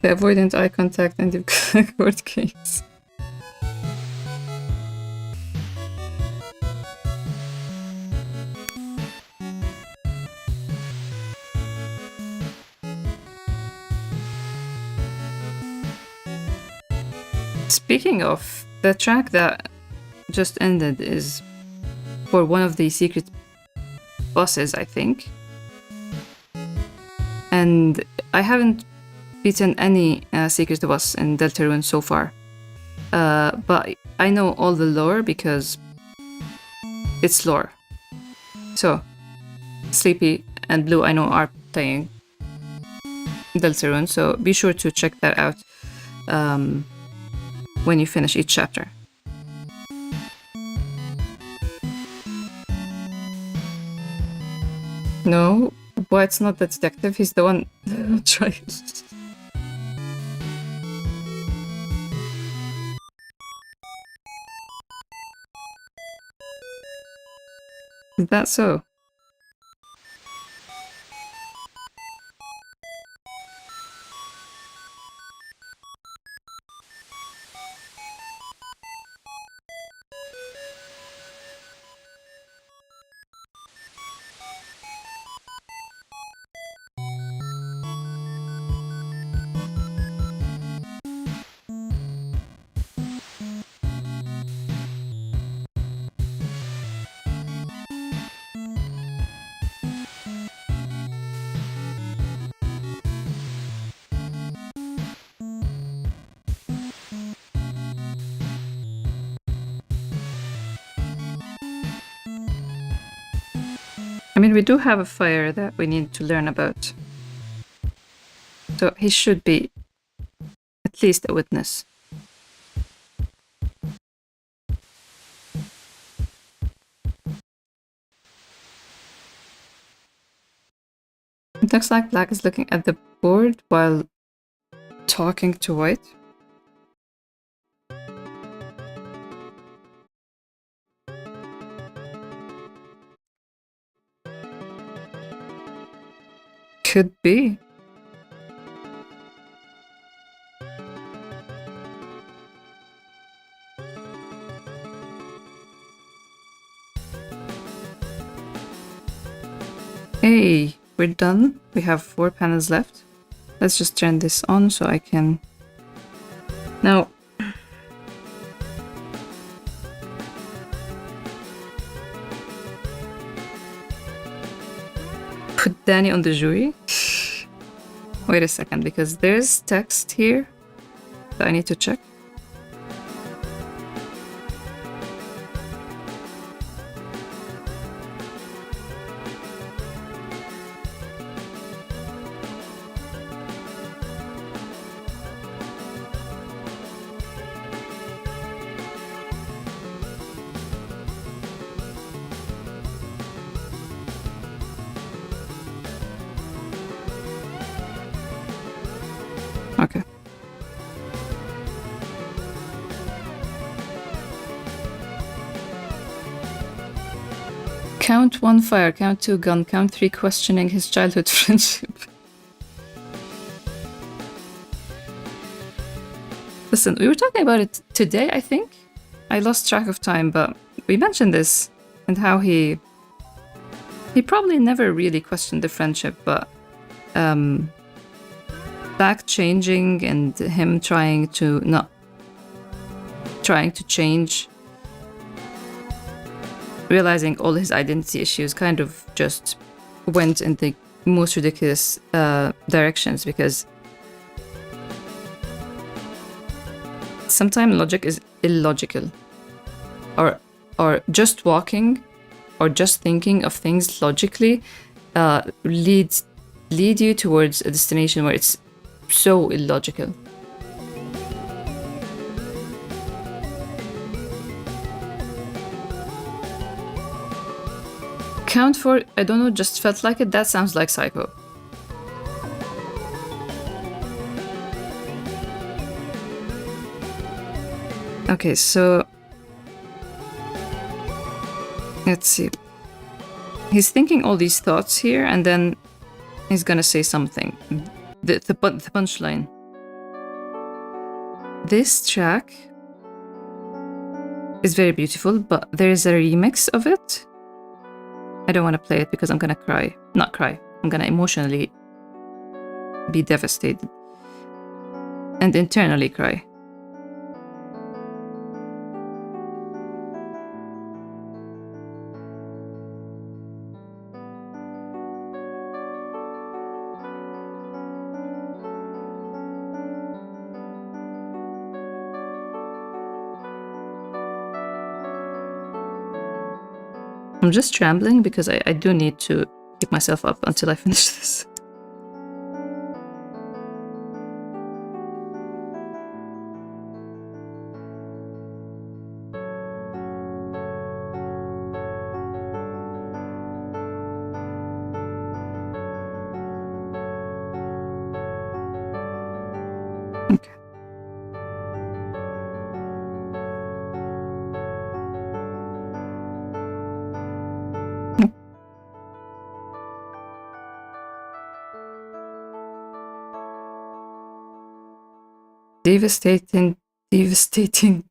Speaker 1: The avoidant eye contact and the court case. Speaking of, the track that just ended is for one of the secret bosses, I think. And I haven't beaten any secret boss in Deltarune so far. But I know all the lore because it's lore. So, Sleepy and Blue I know are playing Deltarune, so be sure to check that out when you finish each chapter. No, White's not the detective, he's the one trying. Is that so? I mean, we do have a fire that we need to learn about. So he should be at least a witness. It looks like Black is looking at the board while talking to White. Could be. Hey, we're done. We have 4 panels left. Let's just turn this on so I can... Now... put Danny on the jury? Wait a second, because there's text here that I need to check. Okay. Count 1 fire, count 2 gun, count 3 questioning his childhood friendship. Listen, we were talking about it today, I think. I lost track of time, but we mentioned this and how he probably never really questioned the friendship, but Black changing and him trying to change, realizing all his identity issues kind of just went in the most ridiculous directions, because sometimes logic is illogical, or just walking or just thinking of things logically lead you towards a destination where it's so illogical. Count for, I don't know, just felt like it. That sounds like Psycho. Okay, so let's see. He's thinking all these thoughts here, and then he's gonna say something. The punchline. This track is very beautiful, but there is a remix of it. I don't want to play it because I'm gonna cry. Not cry. I'm gonna emotionally be devastated. And internally cry. I'm just trembling because I do need to pick myself up until I finish this. Okay. Devastating Deltarune.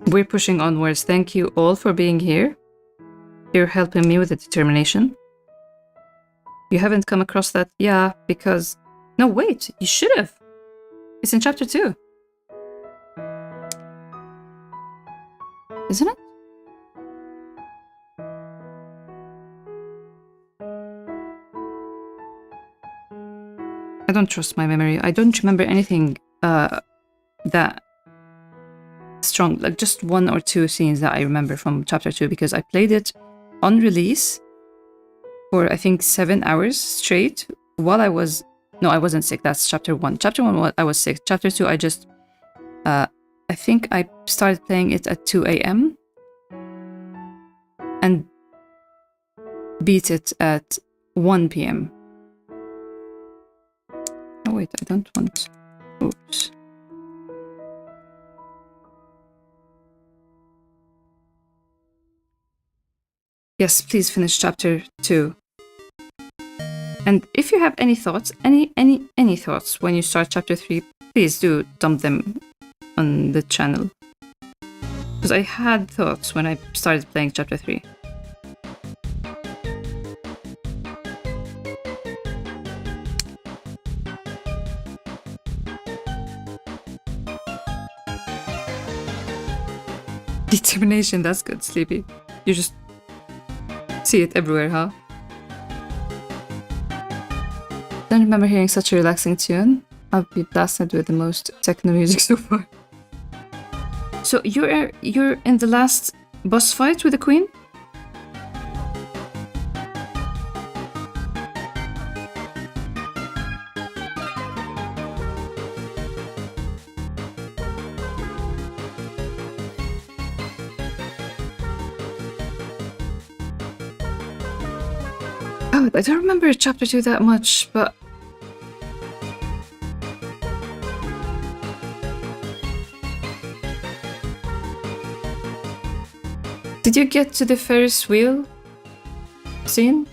Speaker 1: We're pushing onwards. Thank you all for being here. You're helping me with the determination. You haven't come across that? Yeah, because... No, wait, you should have. It's in chapter 2. Isn't it? I don't trust my memory. I don't remember anything that strong, like just 1 or 2 scenes that I remember from chapter 2 because I played it on release for I think 7 hours straight while I was... No, I wasn't sick. That's chapter 1. Chapter 1, I was sick. Chapter 2, I just... I think I started playing it at 2 a.m. and beat it at 1 p.m. Oh wait, I don't want... Oops. Yes, please finish chapter 2. And if you have any thoughts, any thoughts when you start chapter 3, please do dump them on the channel. Because I had thoughts when I started playing chapter 3. Determination, that's good, Sleepy. You just see it everywhere, huh? Don't remember hearing such a relaxing tune. I'll be blasted with the most techno music so far. So you're in the last boss fight with the queen? Oh, I don't remember chapter 2 that much, but... Did you get to the Ferris wheel scene?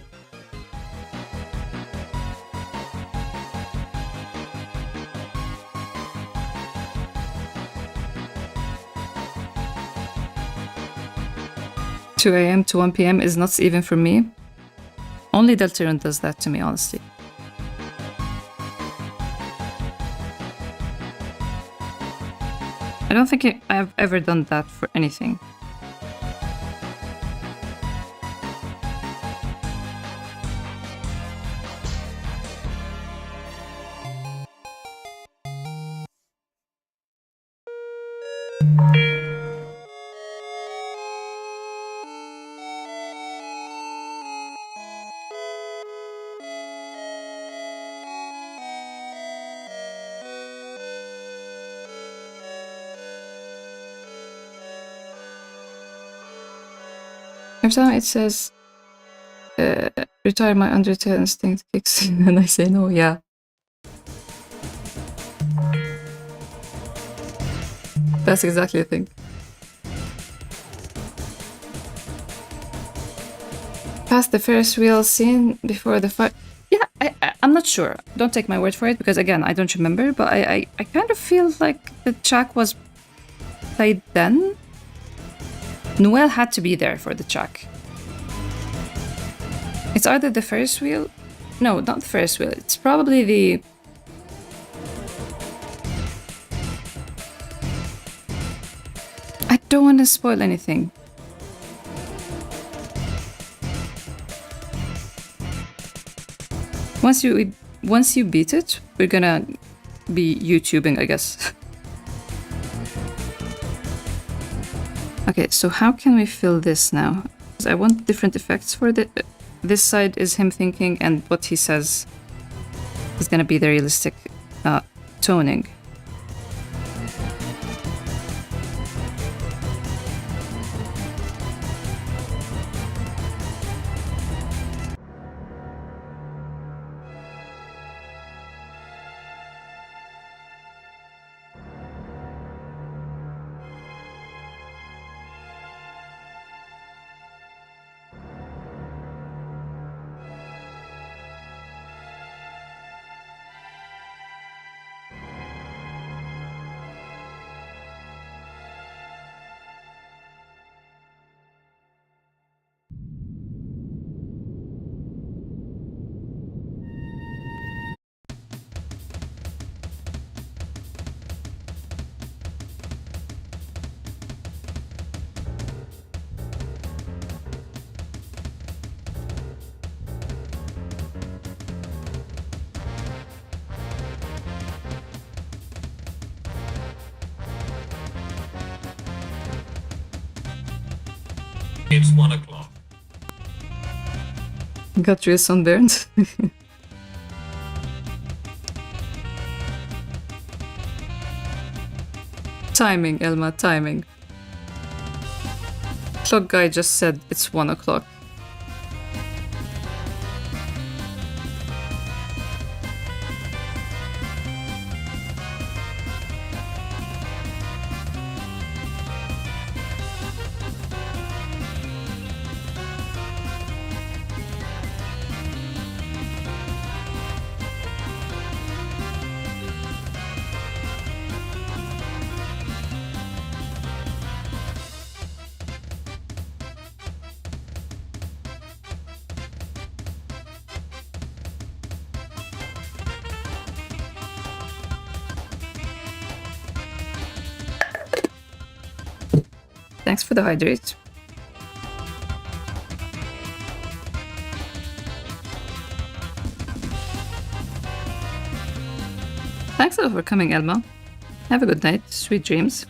Speaker 1: "2 a.m. to 1 p.m. is nuts even for me." Only Deltarune does that to me, honestly. I don't think I've ever done that for anything. Every time it says retire, my Undertale instinct kicks in and I say no. Yeah. That's exactly the thing. Past the Ferris wheel scene before the fight. Yeah, I'm not sure. Don't take my word for it, because again, I don't remember, but I kind of feel like the track was played then. Noel had to be there for the track. It's either the Ferris wheel. No, not the Ferris wheel. It's probably the... I don't want to spoil anything. Once you beat it, we're gonna be YouTubing, I guess. Okay, so how can we fill this now? Because I want different effects for the... This side is him thinking, and what he says is gonna be the realistic toning.
Speaker 2: It's 1 o'clock.
Speaker 1: Got real sunburned. Timing, Elma, timing. Clock guy just said it's 1 o'clock. Thanks for the hydrate. Thanks a lot for coming, Elma. Have a good night. Sweet dreams.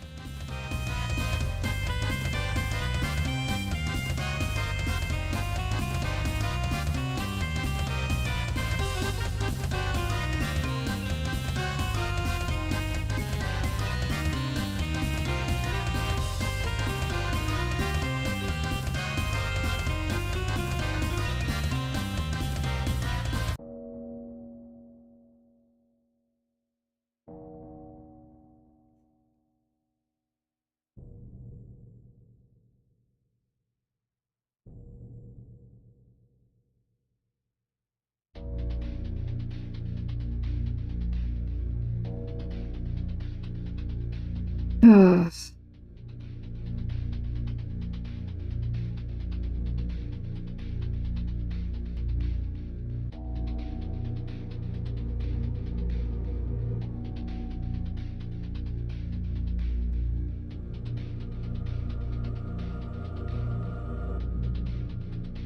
Speaker 1: Ugh.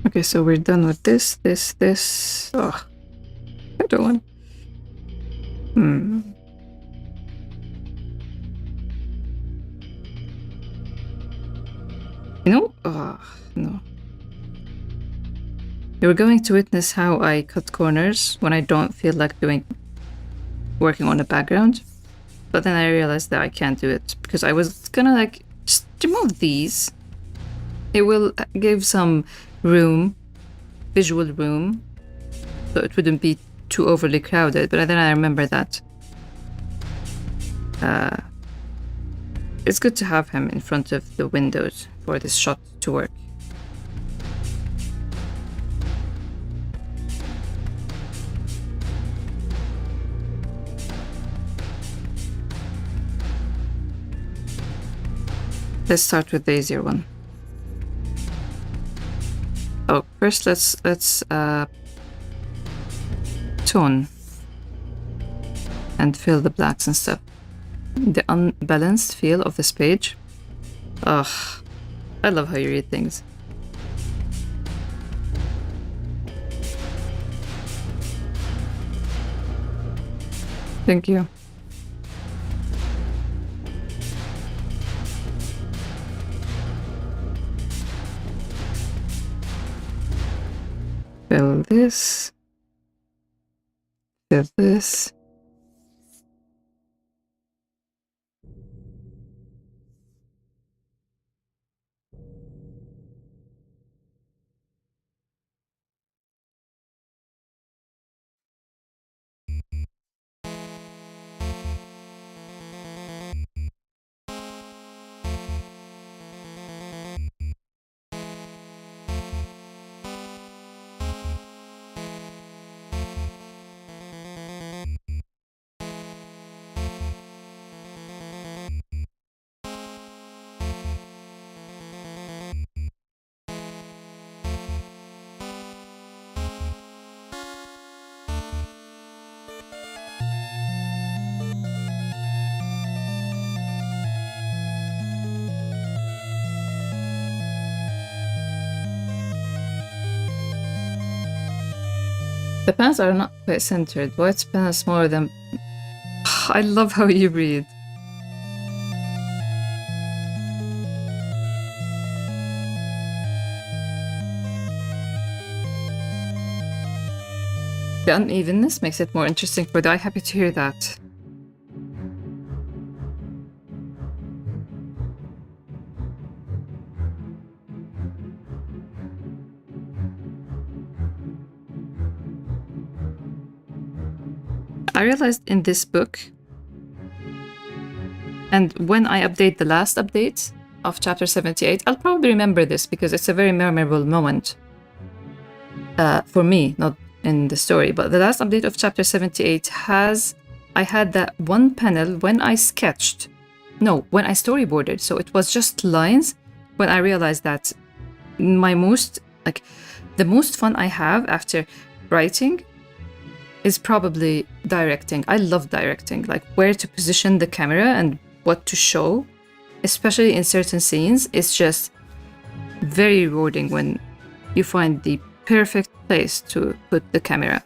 Speaker 1: Okay, so we're done with this. Oh, I don't want... No? No. You're going to witness how I cut corners when I don't feel like working on the background. But then I realized that I can't do it because I was gonna like just remove these. It will give some room, visual room, so it wouldn't be too overly crowded. But then I remember that it's good to have him in front of the windows for this shot to work. Let's start with the easier one. Oh, first let's tone and fill the blacks and stuff. The unbalanced feel of this page. Ugh, I love how you read things. Thank you. Fill this. Fill this. The pens are not quite centered. White's pen is smaller than... I love how you read. The unevenness makes it more interesting for the eye. Happy to hear that. I realized in this book, and when I update the last update of chapter 78, I'll probably remember this because it's a very memorable moment for me, not in the story. But the last update of chapter 78 I had that one panel when I storyboarded, so it was just lines, when I realized that the most fun I have after writing is probably directing. I love directing, like where to position the camera and what to show, especially in certain scenes. It's just very rewarding when you find the perfect place to put the camera.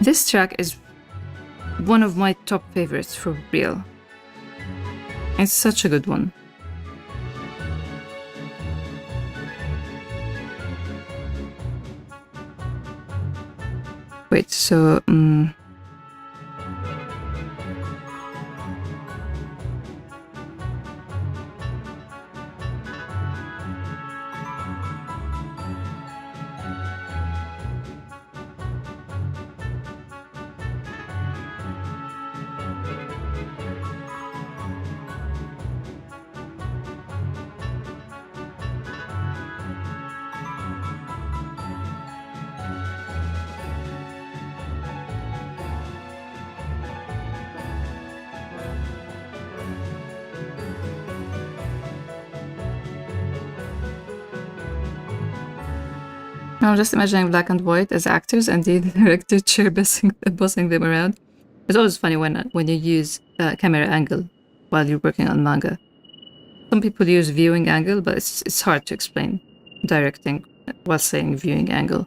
Speaker 1: This track is one of my top favorites for real. It's such a good one. Wait, so... I'm just imagining black and white as actors and the director chair bossing them around. It's always funny when you use camera angle while you're working on manga. Some people use viewing angle, but it's hard to explain directing while saying viewing angle.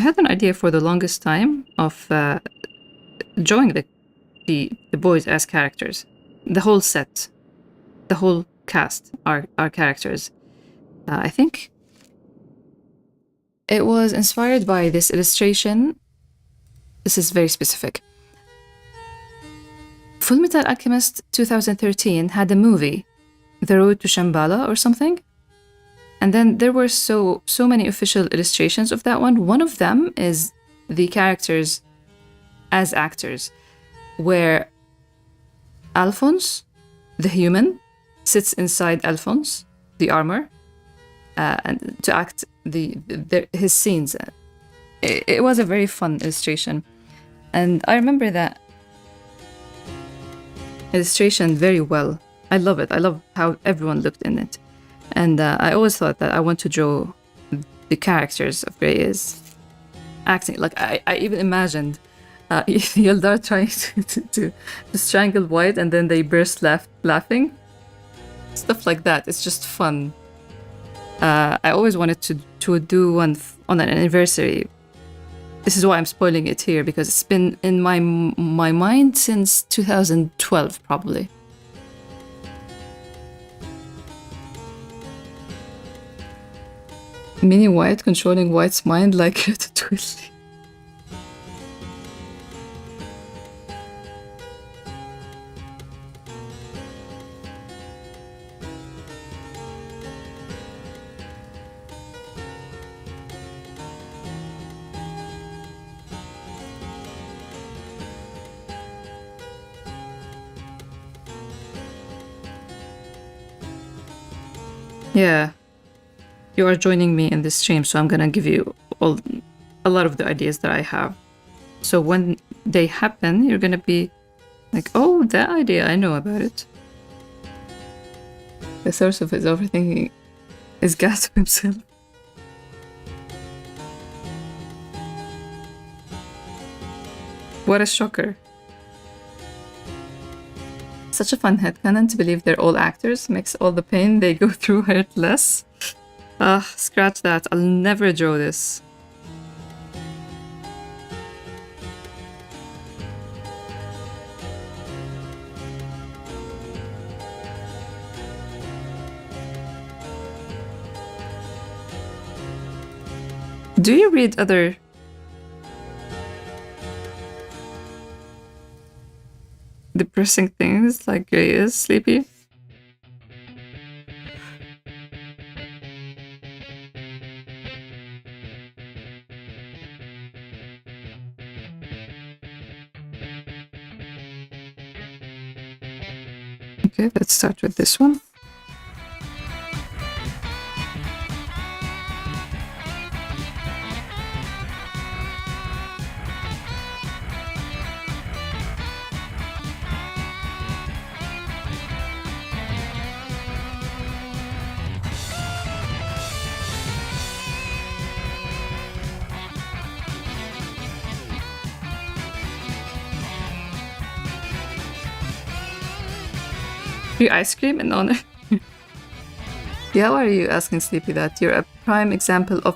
Speaker 1: had an idea for the longest time of drawing the boys as characters. The whole set, the whole cast are characters. I think it was inspired by this illustration. This is very specific. Fullmetal Alchemist 2013 had a movie, The Road to Shambhala or something. And then there were so many official illustrations of that one. One of them is the characters as actors, where Alphonse, the human, sits inside Alphonse, the armor, and to act his scenes. It was a very fun illustration. And I remember that illustration very well. I love it. I love how everyone looked in it. And I always thought that I want to draw the characters of Grey's acting. Like, I even imagined Yildar trying to strangle White and then they burst laughing. Stuff like that. It's just fun. I always wanted to do one on an anniversary. This is why I'm spoiling it here, because it's been in my mind since 2012, probably. Mini White controlling White's mind like Ratatouille. Yeah. You are joining me in this stream, so I'm gonna give you a lot of the ideas that I have. So when they happen, you're gonna be like, oh, that idea, I know about it. The source of his overthinking is Gato himself. What a shocker. Such a fun headcanon to believe they're all actors, makes all the pain they go through hurt less. Scratch that. I'll never draw this. Do you read other depressing things like Grey is, Sleepy? Okay, let's start with this one. Free ice cream in honor. Yeah, why are you asking Sleepy that? You're a prime example of...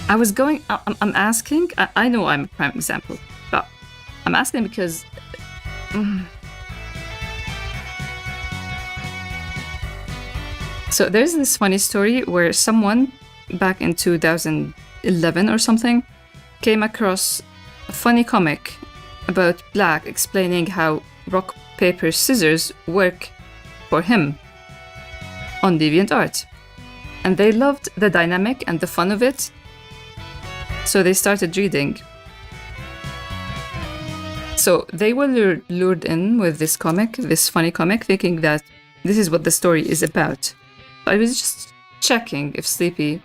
Speaker 1: I'm asking, I know I'm a prime example, but I'm asking because... So there's this funny story where someone, back in 2011 or something, came across a funny comic about Black explaining how rock, paper, scissors work for him on DeviantArt. And they loved the dynamic and the fun of it, so they started reading. So they were lured in with this comic, this funny comic, thinking that this is what the story is about. I was just checking if Sleepy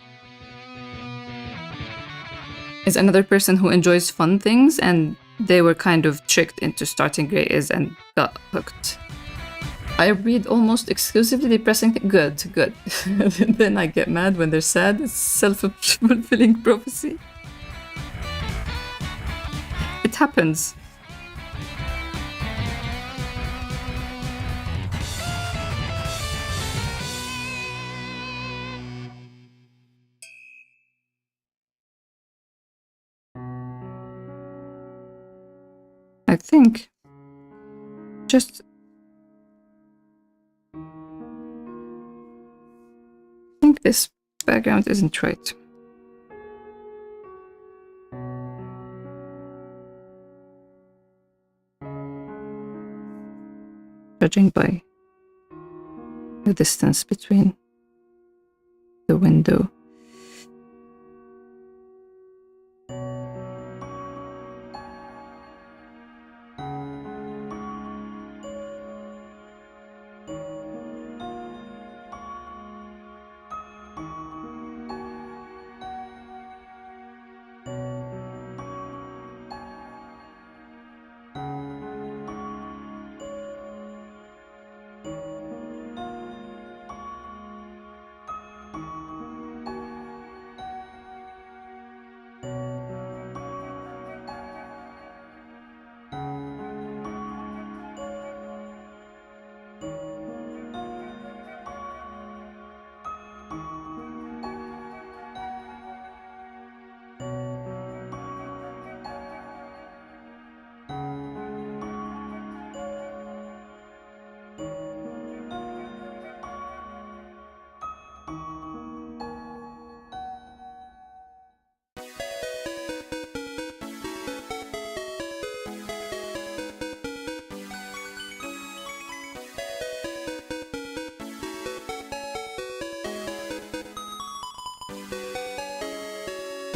Speaker 1: is another person who enjoys fun things, and they were kind of tricked into starting Grey Is and got hooked. I read almost exclusively depressing things. Good. Then I get mad when they're sad. It's self-fulfilling prophecy. It happens. I think just I think this background isn't right. Judging by the distance between the window.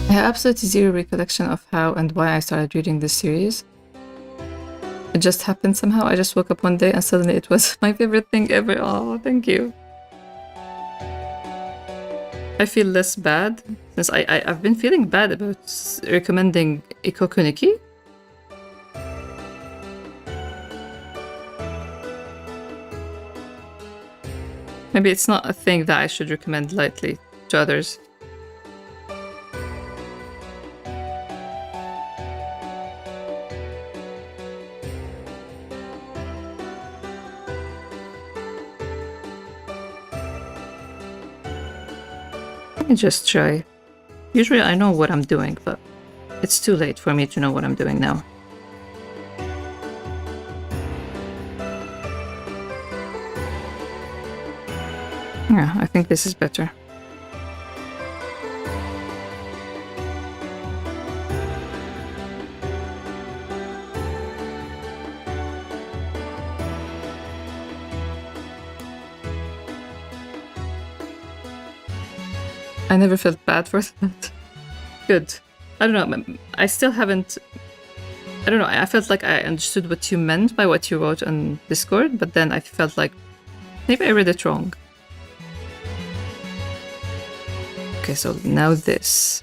Speaker 1: I have absolutely zero recollection of how and why I started reading this series. It just happened somehow. I just woke up one day and suddenly it was my favorite thing ever. Oh, thank you. I feel less bad since I've been feeling bad about recommending Ikokuniki. Maybe it's not a thing that I should recommend lightly to others. Let me just try. Usually I know what I'm doing, but it's too late for me to know what I'm doing now. Yeah, I think this is better. I never felt bad for that. Good. I don't know, I still haven't... I don't know, I felt like I understood what you meant by what you wrote on Discord, but then I felt like maybe I read it wrong. Okay, so now this.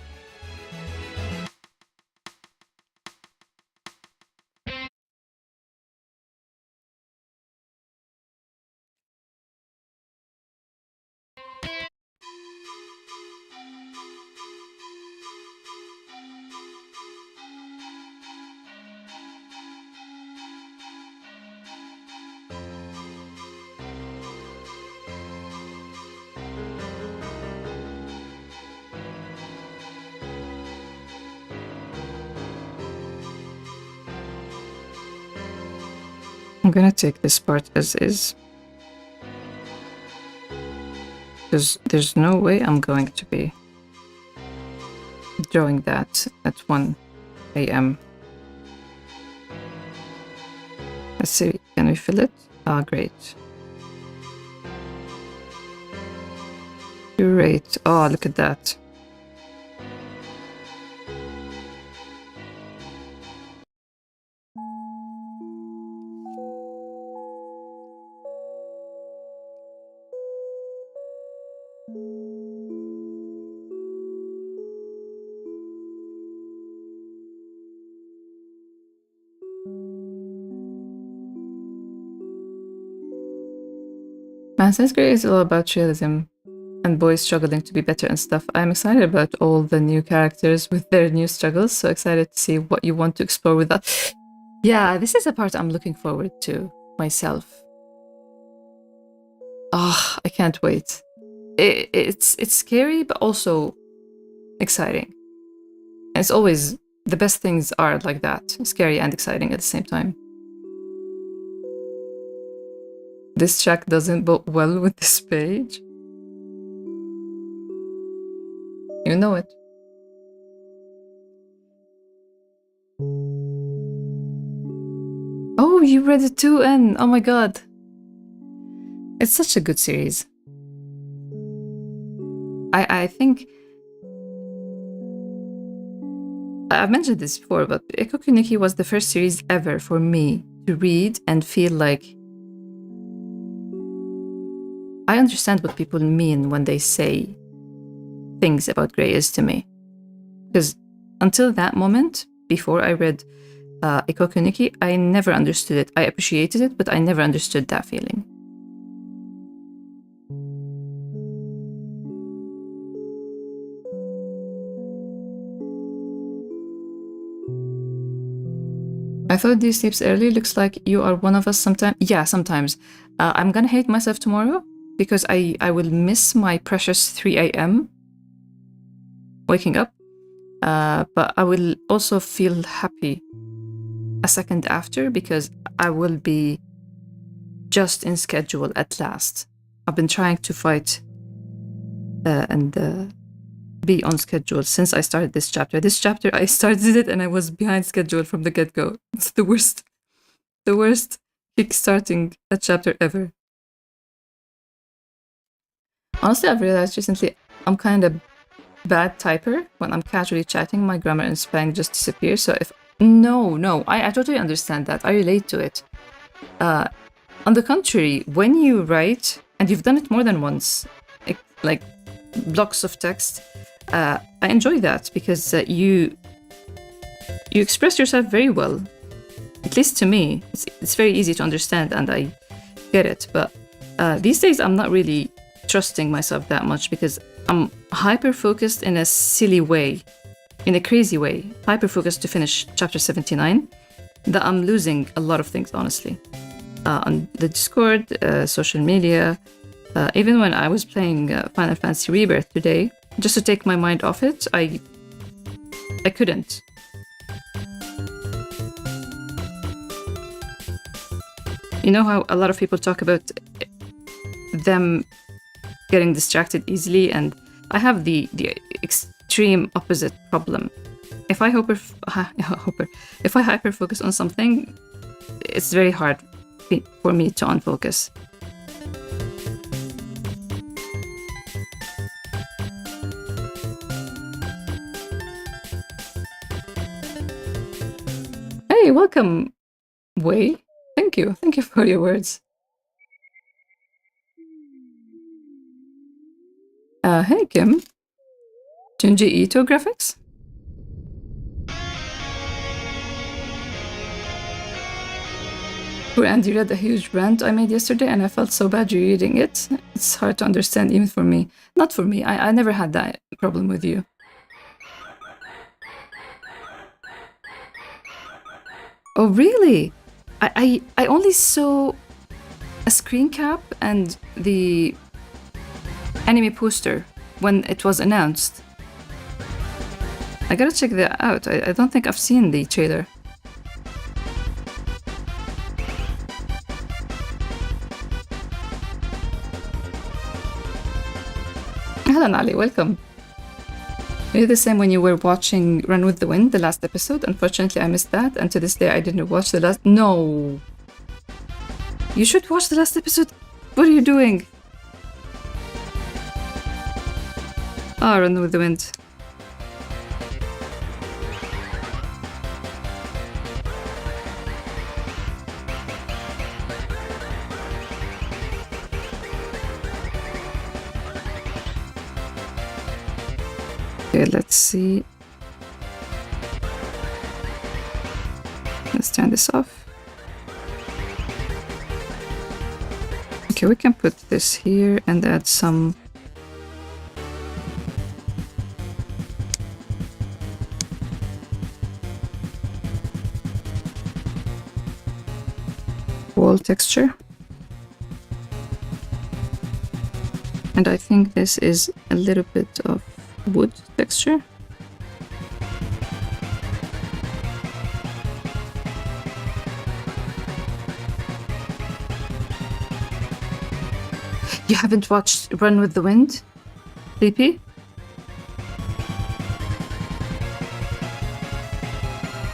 Speaker 1: I'm gonna take this part as is. Because there's no way I'm going to be drawing that at 1 a.m. Let's see, can we fill it? Ah, great. Great. Oh, look at that. Man, since grade is all about realism and boys struggling to be better and stuff, I'm excited about all the new characters with their new struggles. So excited to see what you want to explore with that. Yeah, this is a part I'm looking forward to myself. Oh, I can't wait. It's scary, but also exciting. And it's always the best things are like that, scary and exciting at the same time. This track doesn't bode well with this page. You know it. Oh, you read it too, N. Oh my god. It's such a good series. I think I've mentioned this before, but Ekokuniki was the first series ever for me to read and feel like I understand what people mean when they say things about Grey is to me. Because until that moment, before I read Ekokuniki, I never understood it. I appreciated it, but I never understood that feeling. I thought these sleeps early. Looks like you are one of us sometimes. Yeah, sometimes. I'm gonna hate myself tomorrow because I will miss my precious 3 a.m. waking up. But I will also feel happy a second after because I will be just in schedule at last. I've been trying to fight and be on schedule since I started this chapter. This chapter, I started it and I was behind schedule from the get-go. It's the worst kickstarting a chapter ever. Honestly, I've realized recently I'm kind of bad typer. When I'm casually chatting, my grammar and spelling just disappear. So if I totally understand that. I relate to it. On the contrary, when you write, and you've done it more than once, like blocks of text, I enjoy that because you express yourself very well. At least to me, it's very easy to understand and I get it. But these days, I'm not really trusting myself that much because I'm hyper-focused in a silly way, in a crazy way, hyper-focused to finish chapter 79, that I'm losing a lot of things, honestly. On the Discord, social media, even when I was playing Final Fantasy Rebirth today, just to take my mind off it, I couldn't. You know how a lot of people talk about them getting distracted easily, and I have the extreme opposite problem. If I hyper focus on something, it's very hard for me to unfocus. Hey, welcome, Wei. Thank you for your words. Hey, Kim. Junji Ito graphics? Poor Andy read a huge rant I made yesterday and I felt so bad reading it. It's hard to understand even for me. Not for me, I never had that problem with you. Oh, really? I only saw a screen cap and the anime poster when it was announced. I gotta check that out. I don't think I've seen the trailer. Hello, Ali. Welcome. You did the same when you were watching Run with the Wind, the last episode. Unfortunately, I missed that, and to this day, I didn't watch the last. No! You should watch the last episode. What are you doing? Oh, Run with the Wind. Okay, let's see. Let's turn this off. Okay, we can put this here and add some wall texture. And I think this is a little bit of wood texture. You haven't watched Run with the Wind? Sleepy?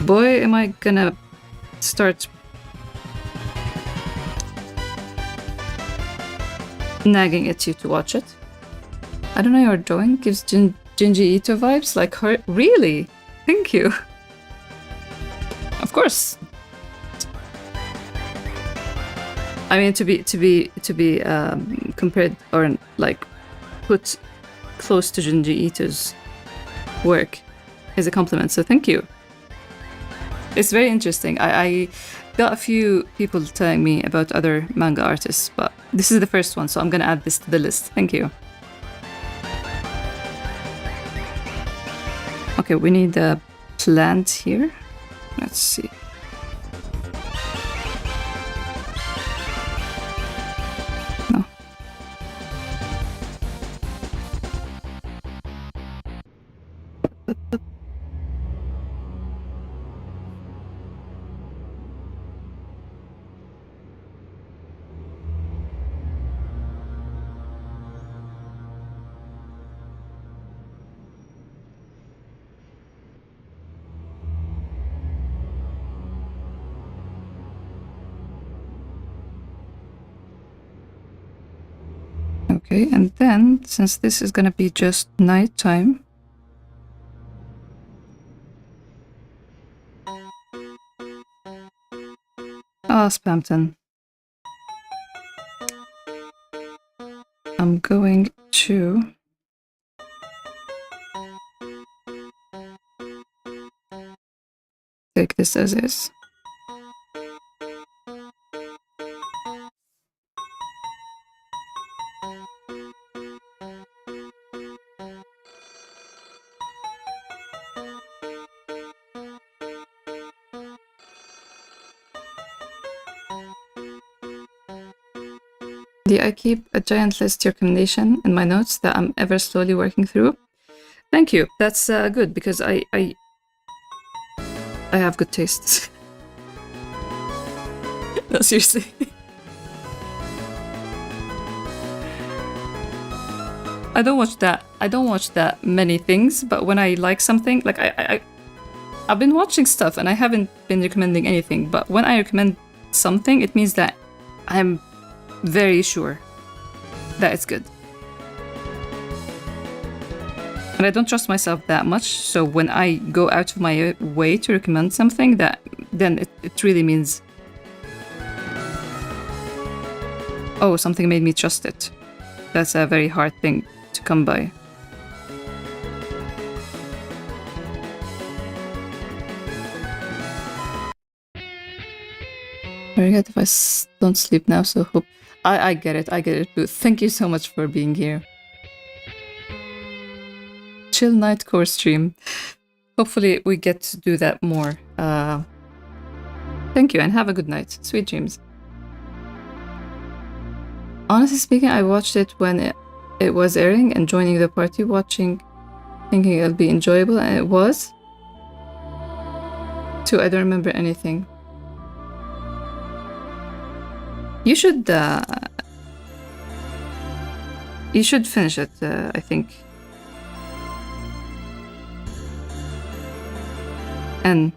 Speaker 1: Boy, am I gonna start nagging at you to watch it. I don't know your drawing gives Junji Ito vibes, like her. Really? Thank you. Of course. I mean, to be compared or like put close to Junji Ito's work is a compliment. So thank you. It's very interesting. I got a few people telling me about other manga artists, but this is the first one, so I'm gonna add this to the list. Thank you. Okay, we need a plant here. Let's see. No. Okay, and then, since this is gonna be just nighttime, Spamton. I'm going to take this as is. I keep a giant list recommendation in my notes that I'm ever slowly working through. Thank you. That's good because I have good tastes. No, seriously. I don't watch that many things, but when I like something, like I've been watching stuff and I haven't been recommending anything, but when I recommend something, it means that I'm very sure that it's good. And I don't trust myself that much, so when I go out of my way to recommend something, then it really means, oh, something made me trust it. That's a very hard thing to come by. Very good if I don't sleep now, so hope... I get it, Boo. Thank you so much for being here. Chill night core stream. Hopefully we get to do that more. Thank you and have a good night. Sweet dreams. Honestly speaking, I watched it when it was airing and joining the party watching, thinking it'll be enjoyable, and it was. Too, I don't remember anything. You should finish it, I think. And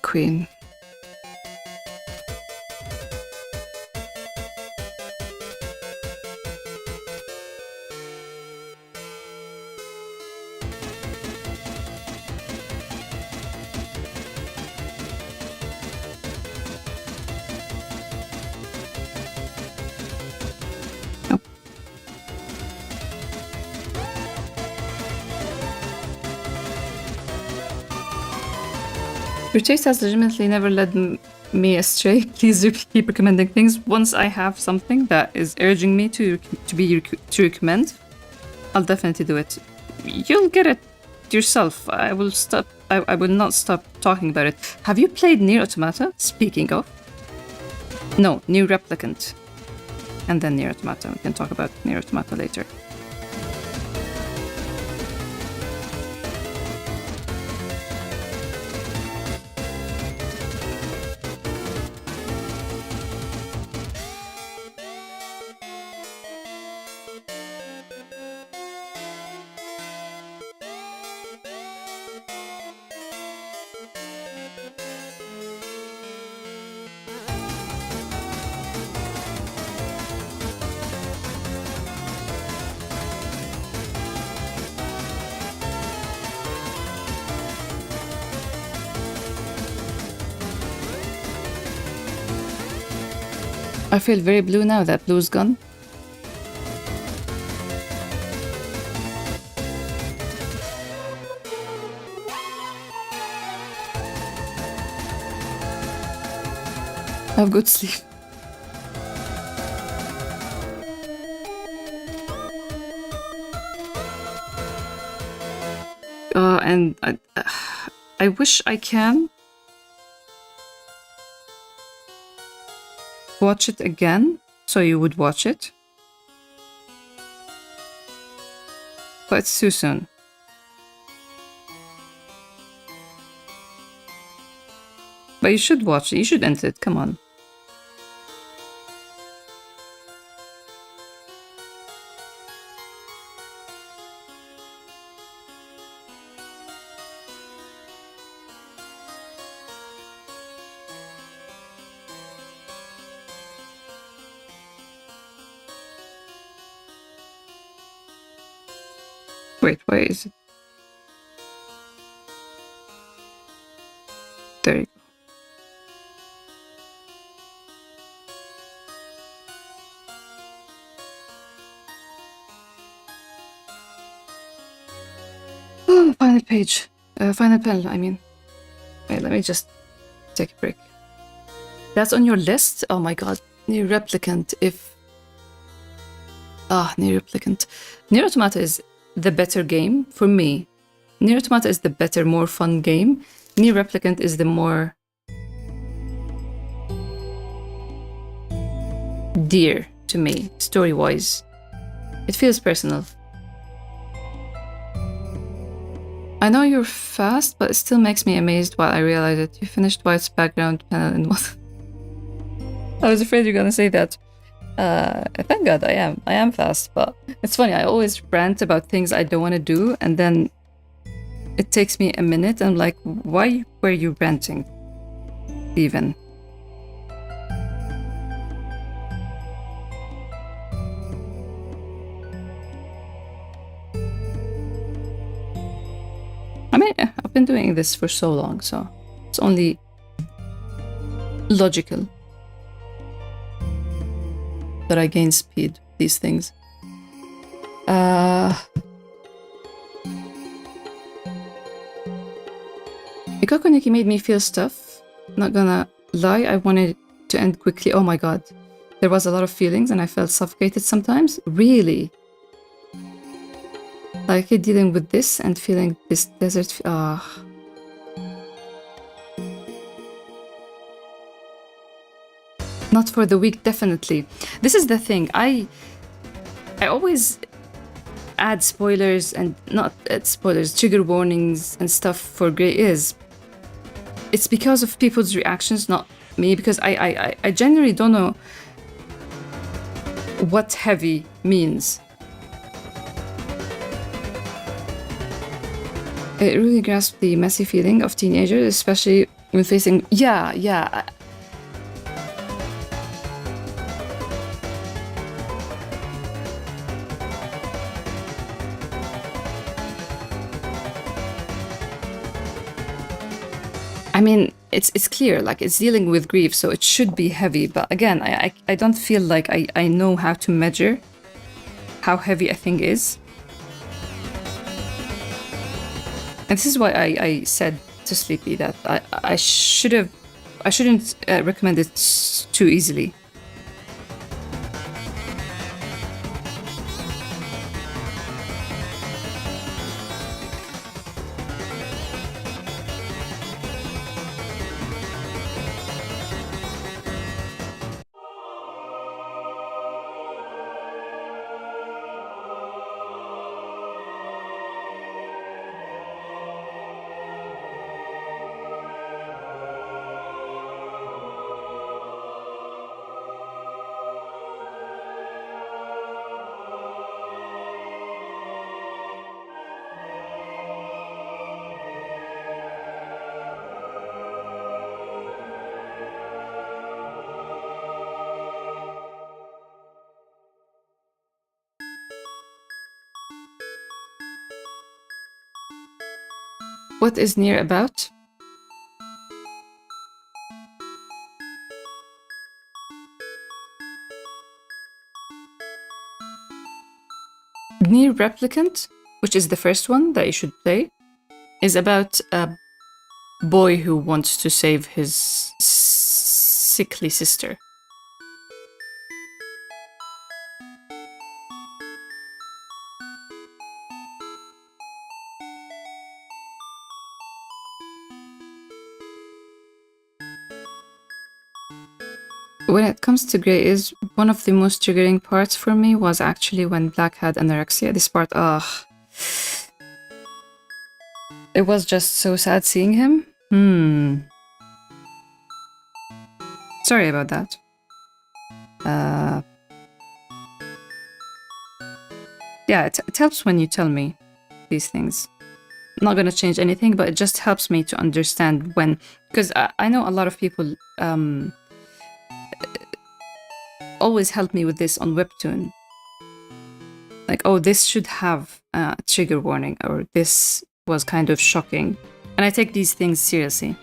Speaker 1: Queen. Your taste has legitimately never led me astray. Please do keep recommending things. Once I have something that is urging me to recommend, I'll definitely do it. You'll get it yourself. I will stop. I will not stop talking about it. Have you played Nier Automata? Speaking of. No, Nier Replicant. And then Nier Automata. We can talk about Nier Automata later. I feel very blue now that blue's gone. Have good sleep. And I wish I can watch it again, so you would watch it. But it's too soon. But you should watch it. You should end it. Come on. Wait, why is it? There you go. Oh, final page. Final panel, I mean. Wait, let me just take a break. That's on your list? Oh my god. Nier Replicant, if... Nier Replicant. Nier Automata is the better game for me. Nier Automata is the better, more fun game. Nier Replicant is the more dear to me, story-wise. It feels personal. I know you're fast, but it still makes me amazed while I realize it. You finished White's background panel in one. I was afraid you're gonna say that. Thank God I am fast, but it's funny, I always rant about things I don't want to do, and then it takes me a minute, and I'm like, why were you ranting? Even. I mean, I've been doing this for so long, so it's only logical that I gain speed, these things. Ikokoniki made me feel stuff. Not gonna lie, I wanted to end quickly. Oh my god. There was a lot of feelings and I felt suffocated sometimes. Really? Like dealing with this and feeling this desert. Not for the weak, definitely. This is the thing. I always add spoilers and not add spoilers, trigger warnings and stuff for Grey is. It's because of people's reactions, not me, because I genuinely don't know what heavy means. It really grasped the messy feeling of teenagers, especially when facing... Yeah. I mean, it's clear, like, it's dealing with grief, so it should be heavy. But again, I don't feel like I know how to measure how heavy a thing is. And this is why I said too sleepy that I shouldn't recommend it too easily. What is Nier about? Nier Replicant, which is the first one that you should play, is about a boy who wants to save his sickly sister. When it comes to Grey, is one of the most triggering parts for me was actually when Black had anorexia. This part, it was just so sad seeing him. Sorry about that. Yeah, it helps when you tell me these things. I'm not gonna change anything, but it just helps me to understand when, because I know a lot of people always help me with this on Webtoon. Like, oh, this should have a trigger warning, or this was kind of shocking. And I take these things seriously.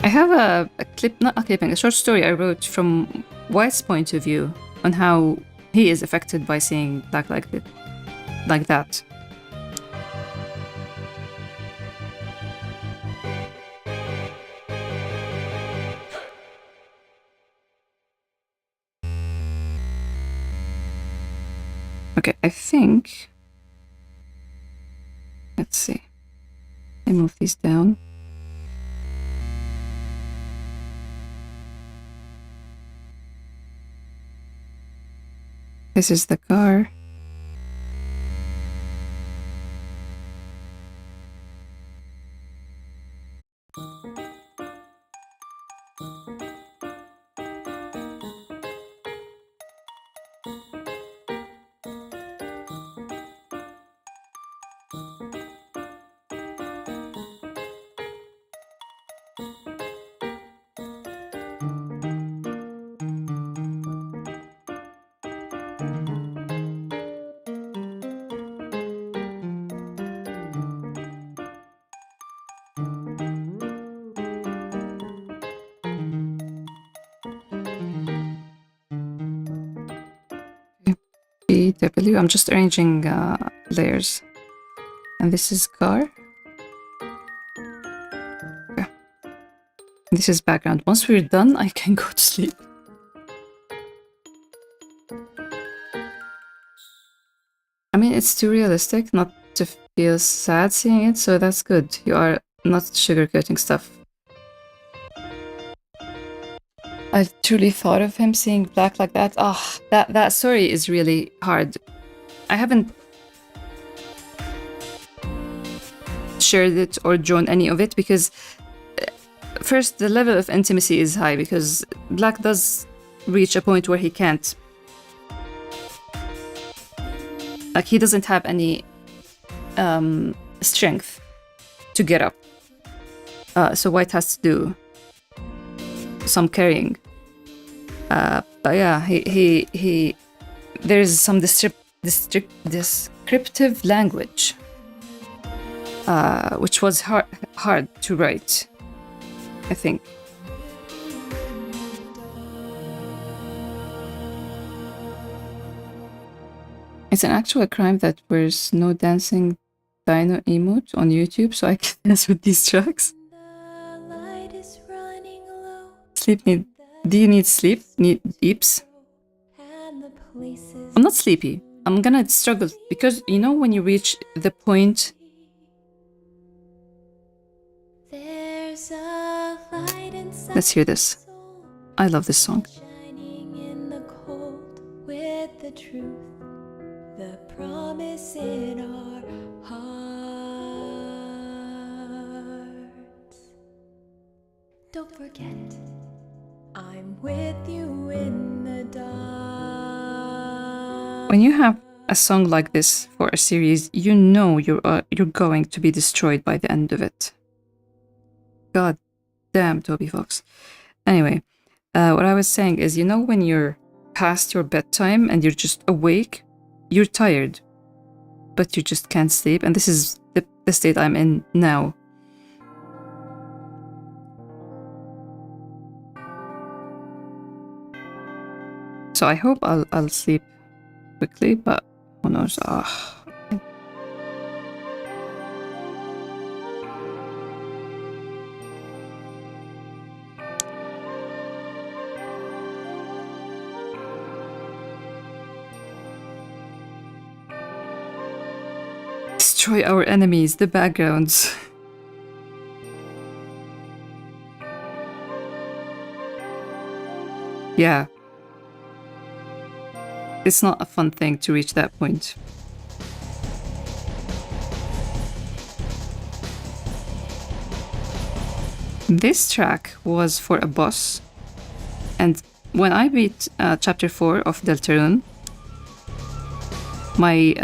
Speaker 1: I have a short story I wrote from White's point of view on how he is affected by seeing Black like that. Okay, I think... Let's see. I move these down. This is the car. BW. I'm just arranging layers. And this is car. Okay. This is background. Once we're done, I can go to sleep. I mean, it's too realistic not to feel sad seeing it, so that's good. You are not sugarcoating stuff. I've truly thought of him seeing Black like that. That story is really hard. I haven't shared it or drawn any of it because first, the level of intimacy is high because Black does reach a point where he can't Like, he doesn't have any strength to get up. So White has to do some carrying. But yeah, he there's some descriptive language, which was hard to write, I think. It's an actual crime that there's no dancing dino emote on YouTube, so I can dance with these tracks. Sleep need... Do you need sleep? Need eeps? I'm not sleepy. I'm gonna struggle, because you know when you reach the point... Let's hear this. I love this song. The promise in our hearts. Don't forget, I'm with you in the dark. When you have a song like this for a series, you know you're going to be destroyed by the end of it. God damn, Toby Fox. Anyway, what I was saying is, you know when you're past your bedtime and you're just awake, you're tired, but you just can't sleep, and this is the state I'm in now. So I hope I'll sleep quickly, but who knows? Destroy our enemies, the backgrounds. Yeah. It's not a fun thing to reach that point. This track was for a boss, and when I beat chapter 4 of Deltarune, my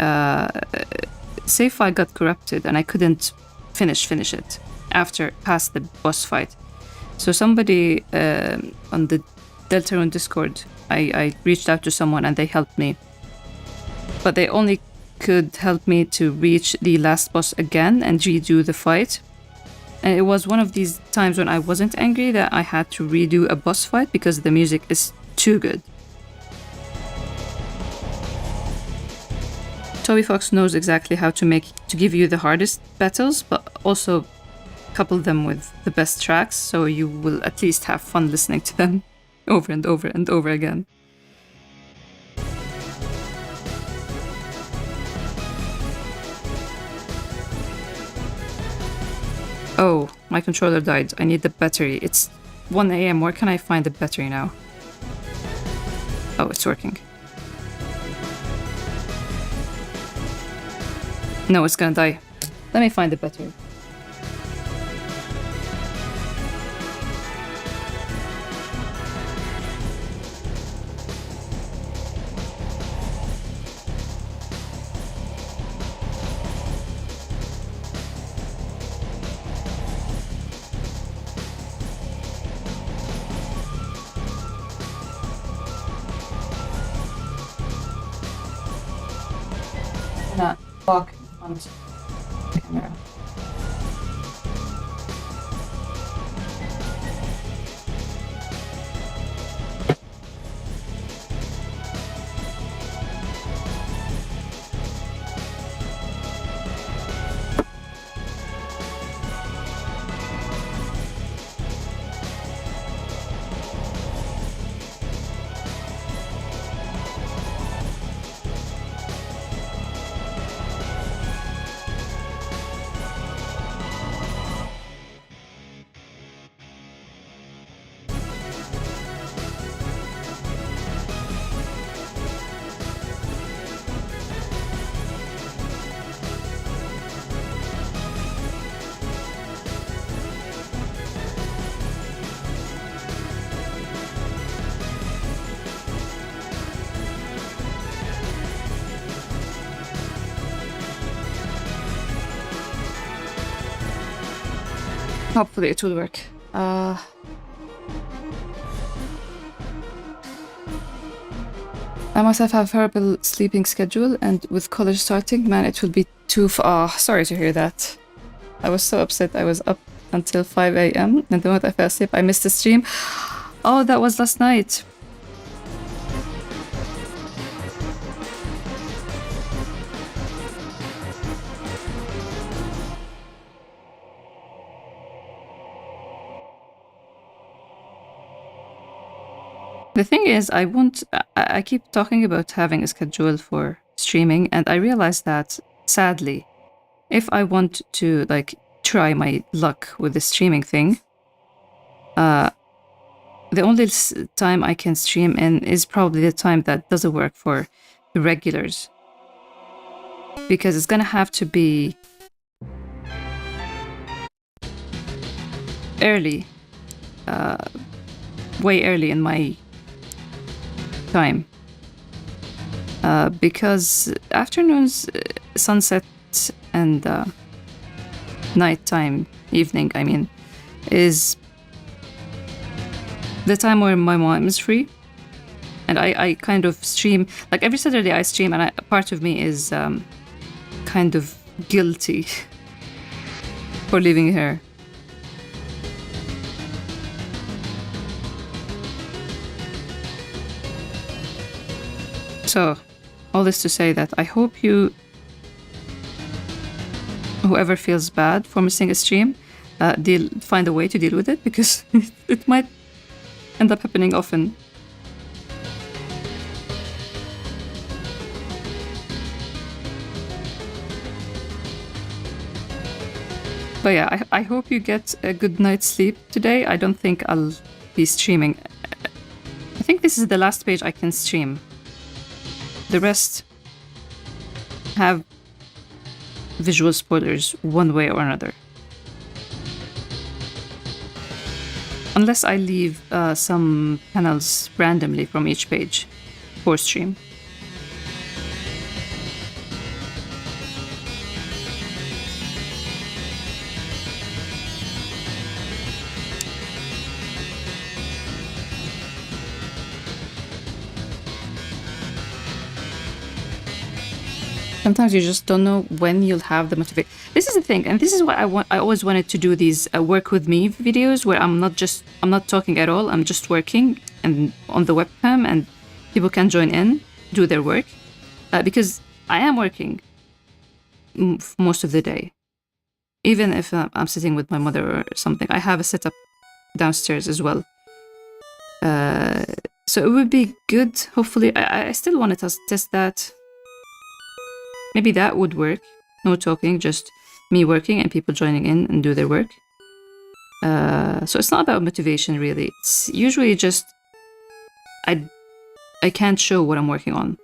Speaker 1: save file got corrupted and I couldn't finish it after past the boss fight. So somebody on the Deltarune Discord, I reached out to someone and they helped me, but they only could help me to reach the last boss again and redo the fight. And it was one of these times when I wasn't angry that I had to redo a boss fight because the music is too good. Toby Fox knows exactly how to give you the hardest battles, but also couple them with the best tracks, so you will at least have fun listening to them over and over and over again. Oh, my controller died. I need the battery. It's 1 AM. Where can I find the battery now? Oh, it's working. No, it's gonna die. Let me find the battery. Not walk on the camera. Hopefully it will work. I myself have horrible sleeping schedule, and with college starting, man, it will be too sorry to hear that. I was so upset. I was up until 5 a.m. and the moment I fell asleep, I missed the stream. Oh, that was last night. The thing is, I keep talking about having a schedule for streaming, and I realize that, sadly, if I want to, like, try my luck with the streaming thing, the only time I can stream in is probably the time that doesn't work for the regulars. Because it's gonna have to be early, way early in my time. Because afternoons, sunset, and nighttime, evening, I mean, is the time where my mom is free. And I kind of stream, like every Saturday I stream, and part of me is kind of guilty for leaving her. So, all this to say that I hope whoever feels bad for missing a stream, find a way to deal with it, because it might end up happening often. But yeah, I hope you get a good night's sleep today. I don't think I'll be streaming. I think this is the last page I can stream. The rest have visual spoilers one way or another. Unless I leave some panels randomly from each page for stream. Sometimes you just don't know when you'll have the motivation. This is the thing, and this is what I always wanted to do, these work with me videos where I'm not talking at all. I'm just working and on the webcam, and people can join in, do their work, because I am working most of the day. Even if I'm sitting with my mother or something, I have a setup downstairs as well. So it would be good. Hopefully, I still want to test that. Maybe that would work. No talking, just me working and people joining in and do their work. So it's not about motivation, really. It's usually just I can't show what I'm working on.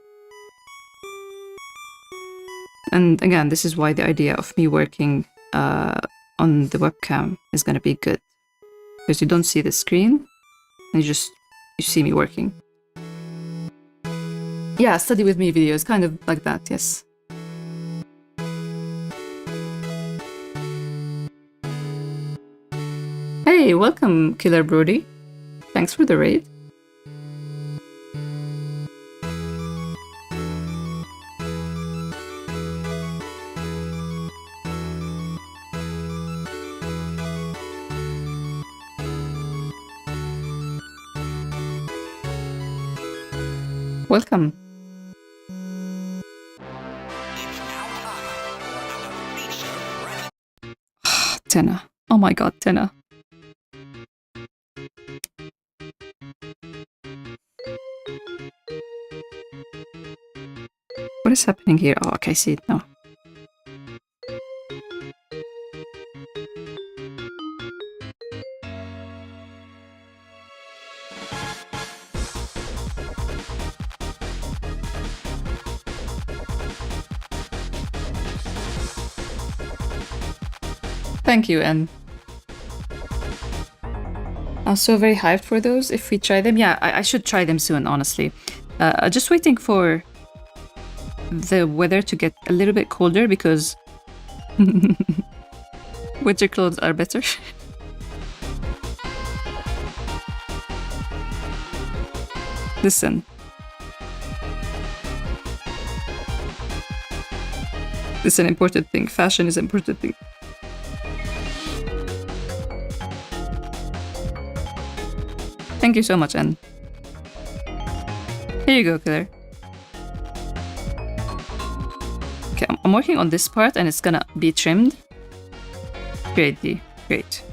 Speaker 1: And again, this is why the idea of me working on the webcam is going to be good. Because you don't see the screen, and you see me working. Yeah, study with me videos, kind of like that, yes. Hey, welcome, Killer Brody. Thanks for the raid. Welcome. Tenna. Oh my god, Tenna. What is happening here? Oh, okay, I see it now. Thank you, N. I'm so very hyped for those. If we try them, yeah, I should try them soon, honestly. Just waiting for the weather to get a little bit colder, because winter clothes are better. Listen. It's an important thing. Fashion is an important thing. Thank you so much, Anne. Here you go, Killer. Okay, I'm working on this part and it's gonna be trimmed. Great, D. Great.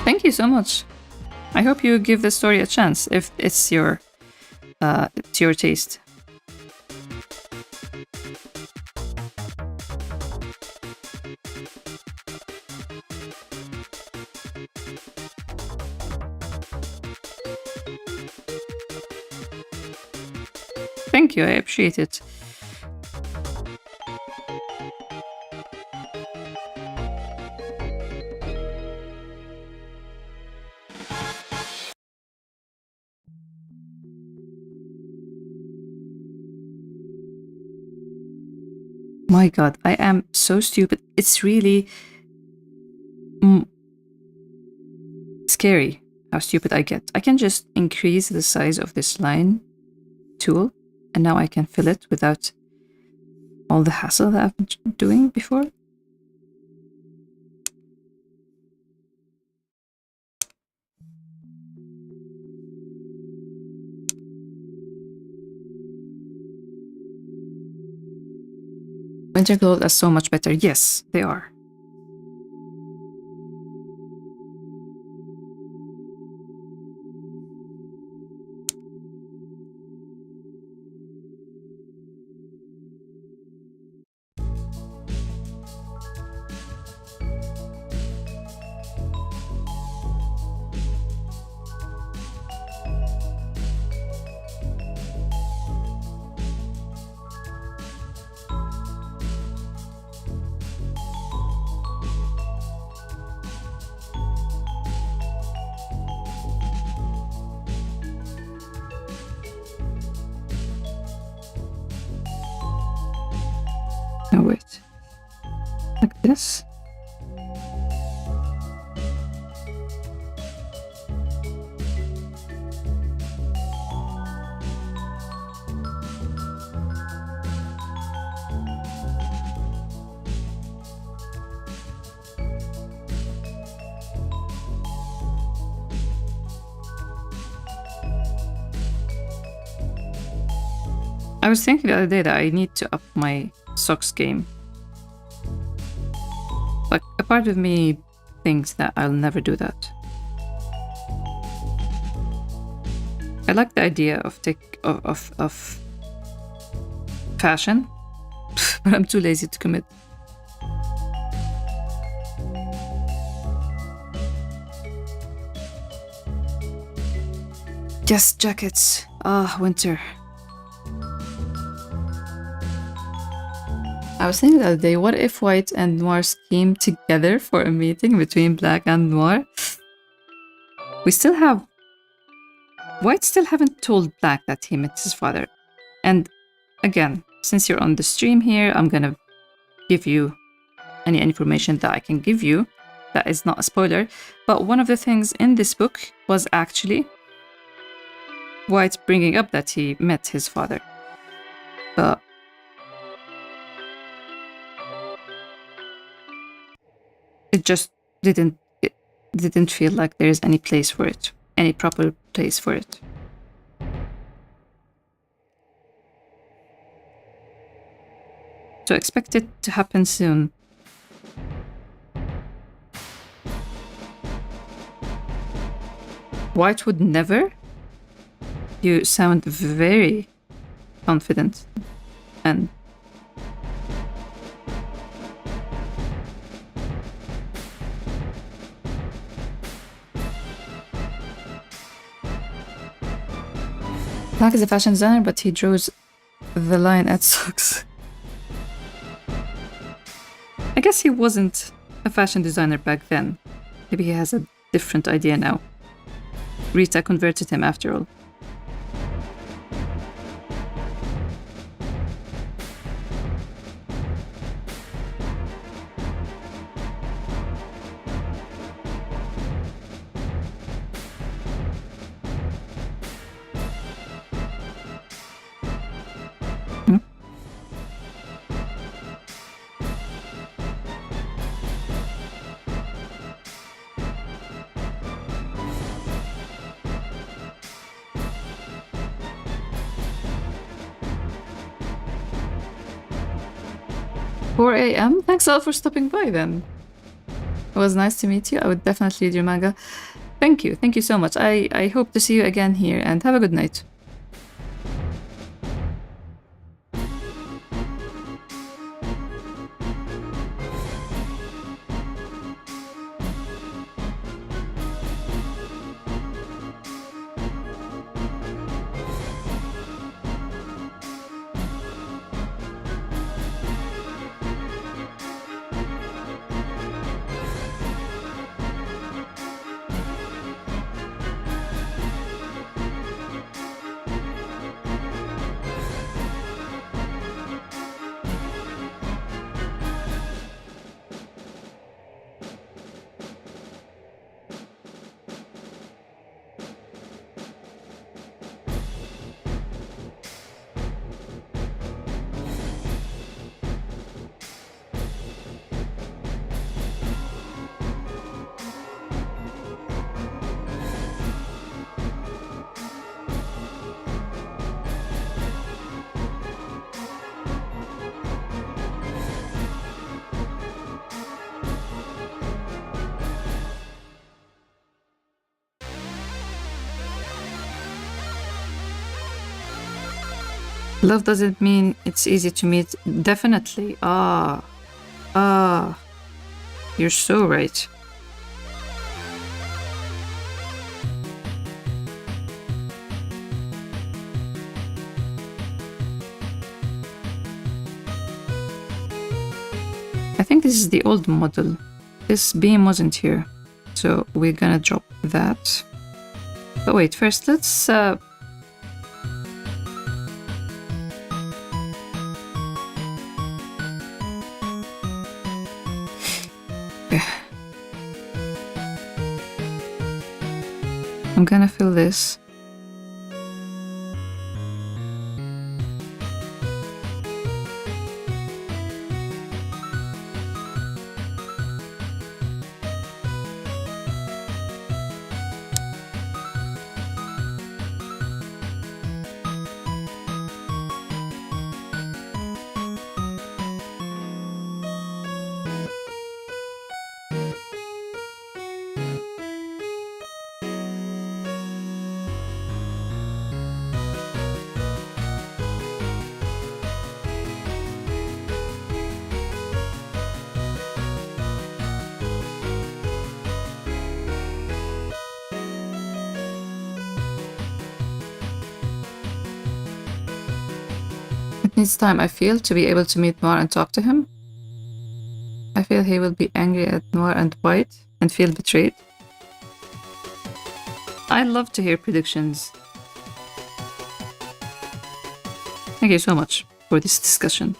Speaker 1: Thank you so much. I hope you give the story a chance if it's your taste. Thank you, I appreciate it. My god, I am so stupid. It's really scary how stupid I get. I can just increase the size of this line tool, and now I can fill it without all the hassle that I've been doing before. Winter clothes are so much better. Yes, they are. Oh, wait. Like this? I was thinking the other day that I need to up my socks game. But a part of me thinks that I'll never do that. I like the idea of fashion, but I'm too lazy to commit. Yes, jackets. Ah, winter. I was thinking the other day, what if White and Noir came together for a meeting between Black and Noir? We still have... White still haven't told Black that he met his father. And again, since you're on the stream here, I'm gonna give you any information that I can give you. That is not a spoiler. But one of the things in this book was actually White bringing up that he met his father. But it just didn't feel like there's any place for it, any proper place for it. So expect it to happen soon. White would never? You sound very confident and Black is a fashion designer, but he draws the line at socks. I guess he wasn't a fashion designer back then. Maybe he has a different idea now. Rita converted him after all. Hmm? 4 a.m.? Thanks a lot for stopping by then. It was nice to meet you. I would definitely read your manga. Thank you. Thank you so much. I hope to see you again here, and have a good night. Love doesn't mean it's easy to meet. Definitely. You're so right. I think this is the old model. This beam wasn't here. So we're gonna drop that. But wait, first let's I'm gonna fill this. It needs time, I feel, to be able to meet Noir and talk to him. I feel he will be angry at Noir and White and feel betrayed. I love to hear predictions. Thank you so much for this discussion.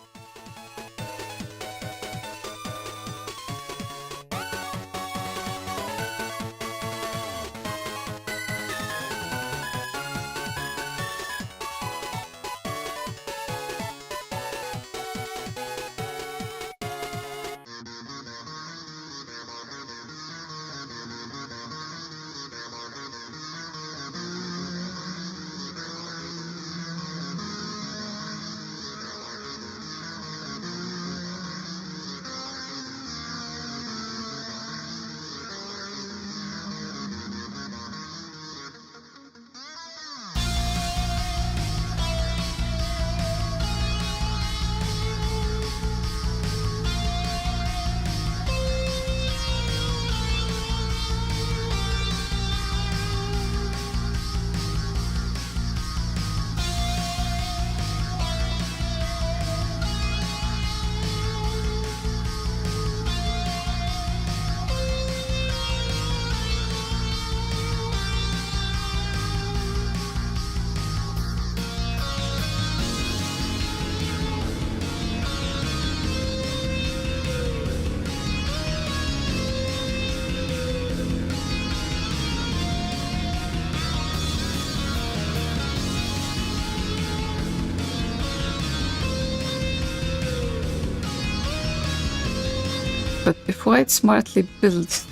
Speaker 1: But if White smartly builds,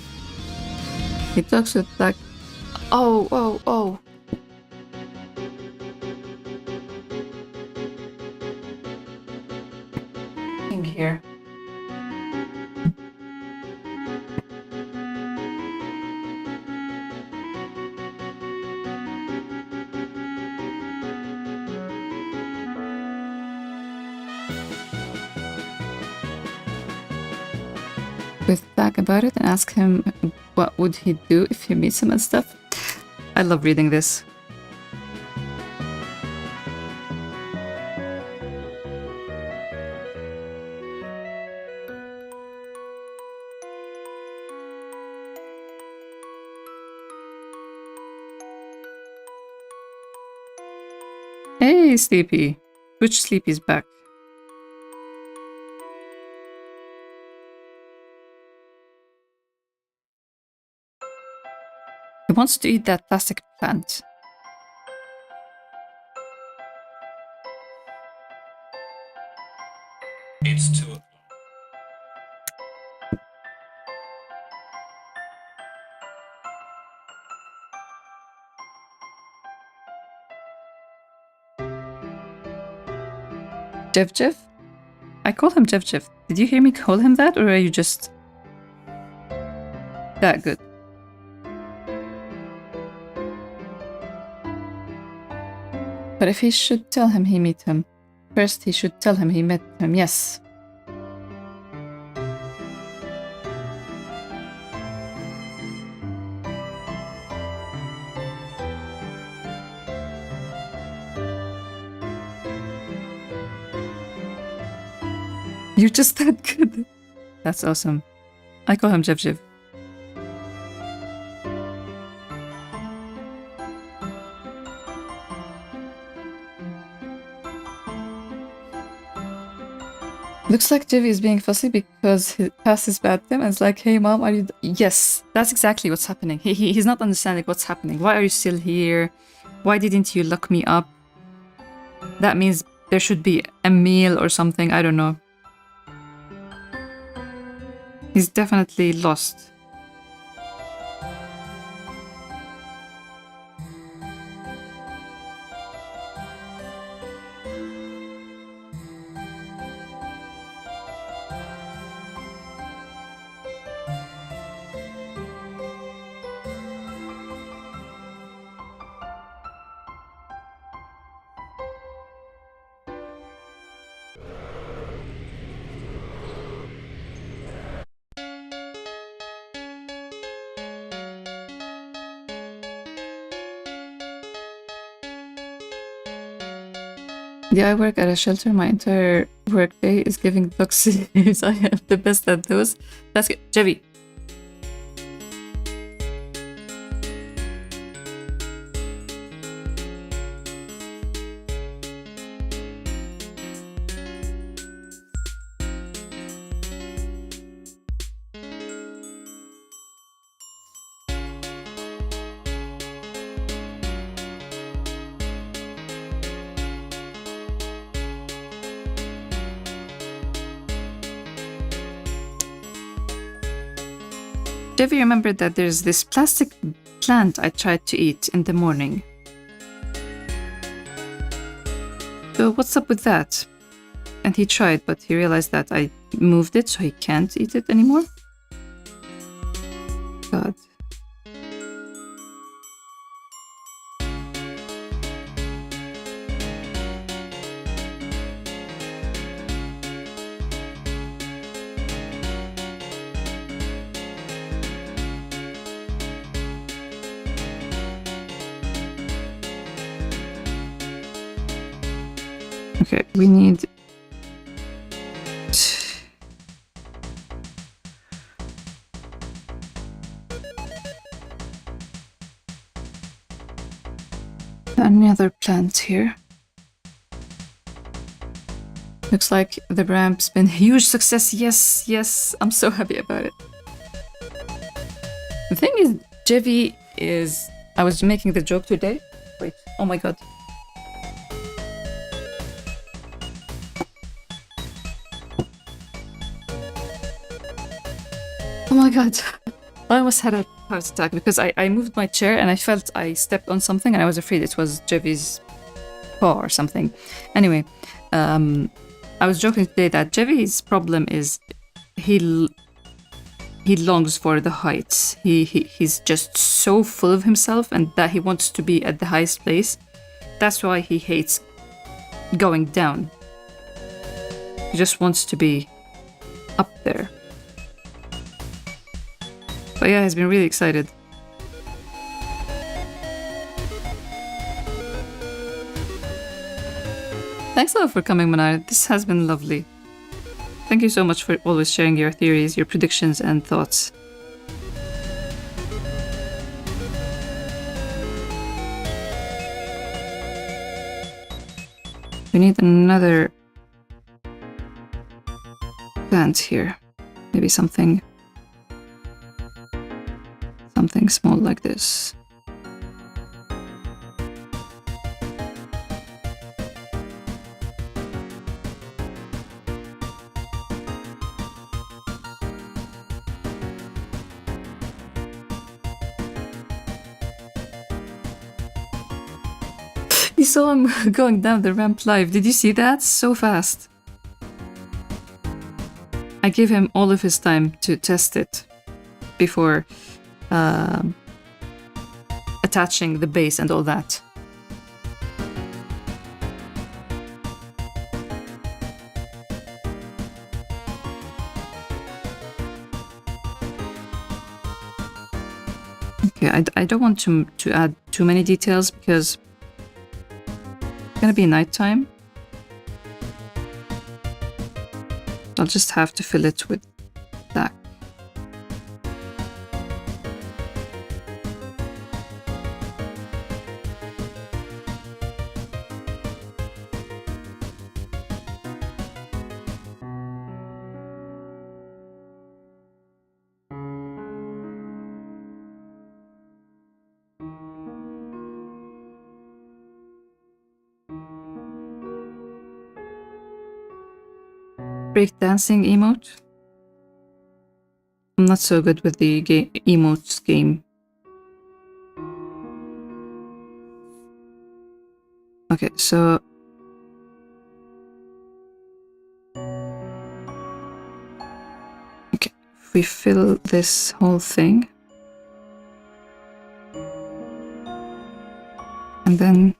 Speaker 1: he talks with Black. Oh. In here. With Black about it and ask him what would he do if he meets him and stuff. I love reading this. Hey, Sleepy. Which Sleepy's back? He wants to eat that plastic plant.
Speaker 2: It's 2 o'clock.
Speaker 1: Jeff? I call him Jeff. Did you hear me call him that, or are you just that good? But if he should tell him he met him, first he should tell him he met him, yes. You're just that good. That's awesome. I call him Jeff. Looks like Jivy is being fussy because he passes by them and is like, hey mom, are you... Yes, that's exactly what's happening. He's not understanding what's happening. Why are you still here? Why didn't you lock me up? That means there should be a meal or something, I don't know. He's definitely lost. Yeah, I work at a shelter. My entire workday is giving dogs sleeves. I am the best at those. That's good. Jevi. Devi remembered that there's this plastic plant I tried to eat in the morning. So what's up with that? And he tried, but he realized that I moved it, so he can't eat it anymore. God. Okay, we need... another plant here. Looks like the ramp's been a huge success. Yes, I'm so happy about it. The thing is, Jevi is... I was making the joke today. Wait, oh my god. god. I almost had a heart attack because I moved my chair and I felt I stepped on something and I was afraid it was Jevy's paw or something. Anyway, I was joking today that Jevy's problem is he longs for the heights. He's just so full of himself and that he wants to be at the highest place. That's why he hates going down. He just wants to be up there. But yeah, he's been really excited. Thanks a lot for coming, Manar. This has been lovely. Thank you so much for always sharing your theories, your predictions, and thoughts. We need another plant here. Maybe something small like this. You saw him going down the ramp live. Did you see that? So fast. I gave him all of his time to test it before attaching the base and all that. Okay, I don't want to add too many details because it's gonna be nighttime. I'll just have to fill it with black. Breakdancing emote. I'm not so good with the emotes game. Okay, so okay, if we fill this whole thing and then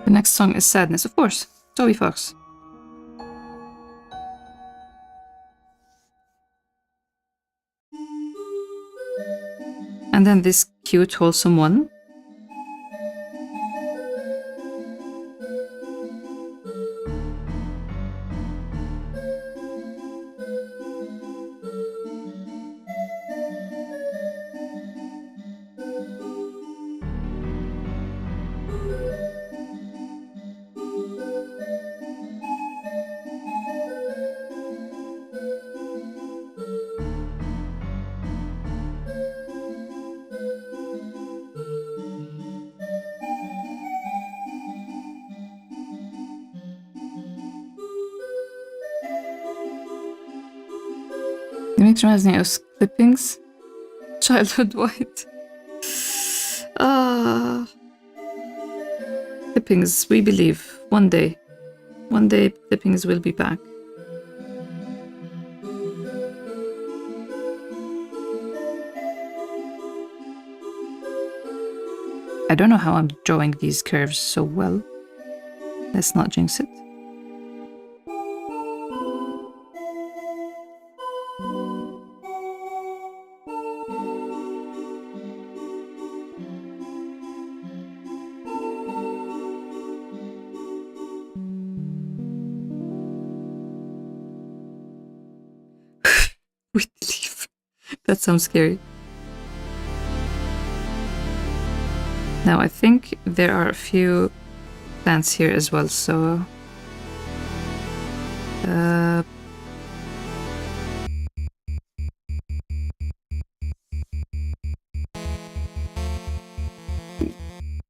Speaker 1: the next song is Sadness, of course. Toby Fox. And then this cute, wholesome one. It makes reminds me of clippings. Childhood white. Clippings, we believe. One day clippings will be back. I don't know how I'm drawing these curves so well. Let's not jinx it. That sounds scary. Now I think there are a few plants here as well, so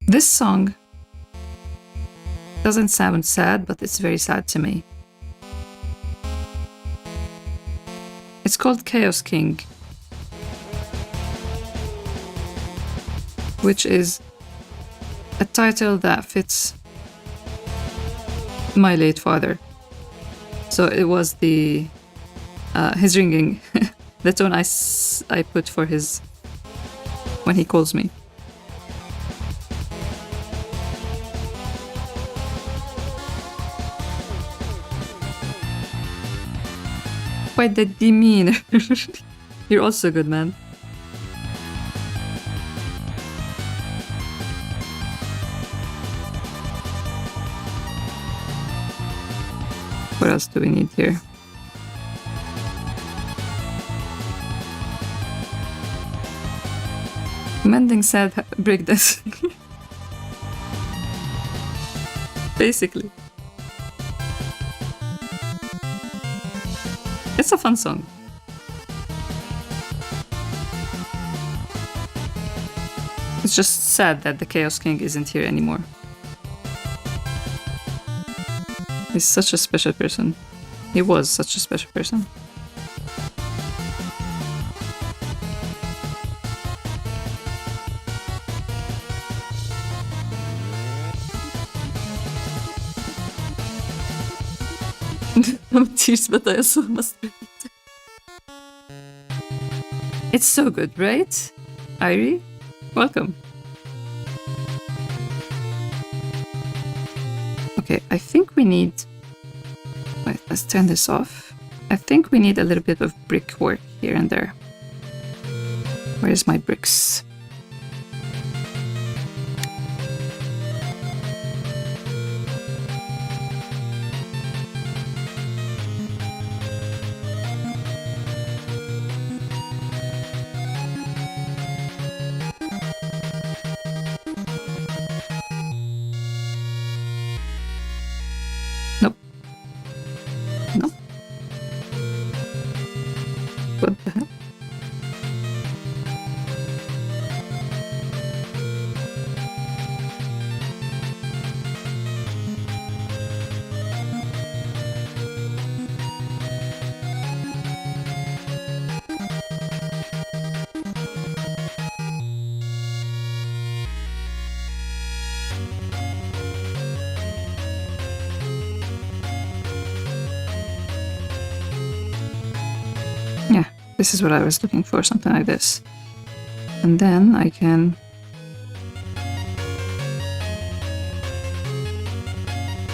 Speaker 1: this song doesn't sound sad, but it's very sad to me. It's called Chaos King, which is a title that fits my late father. So it was the his ringing, the tone I put for his when he calls me. Quite the demeanor. You're also good, man. What else do we need here? Mending sad brick desk. Basically. It's a fun song. It's just sad that the Chaos King isn't here anymore. He's such a special person. He was such a special person. No tears, but I also must repeat it. It's so good, right? Irie, welcome. Okay, I think we need... Wait, let's turn this off. I think we need a little bit of brickwork here and there. Where's my bricks? What the heck? Yeah, this is what I was looking for, something like this. And then I can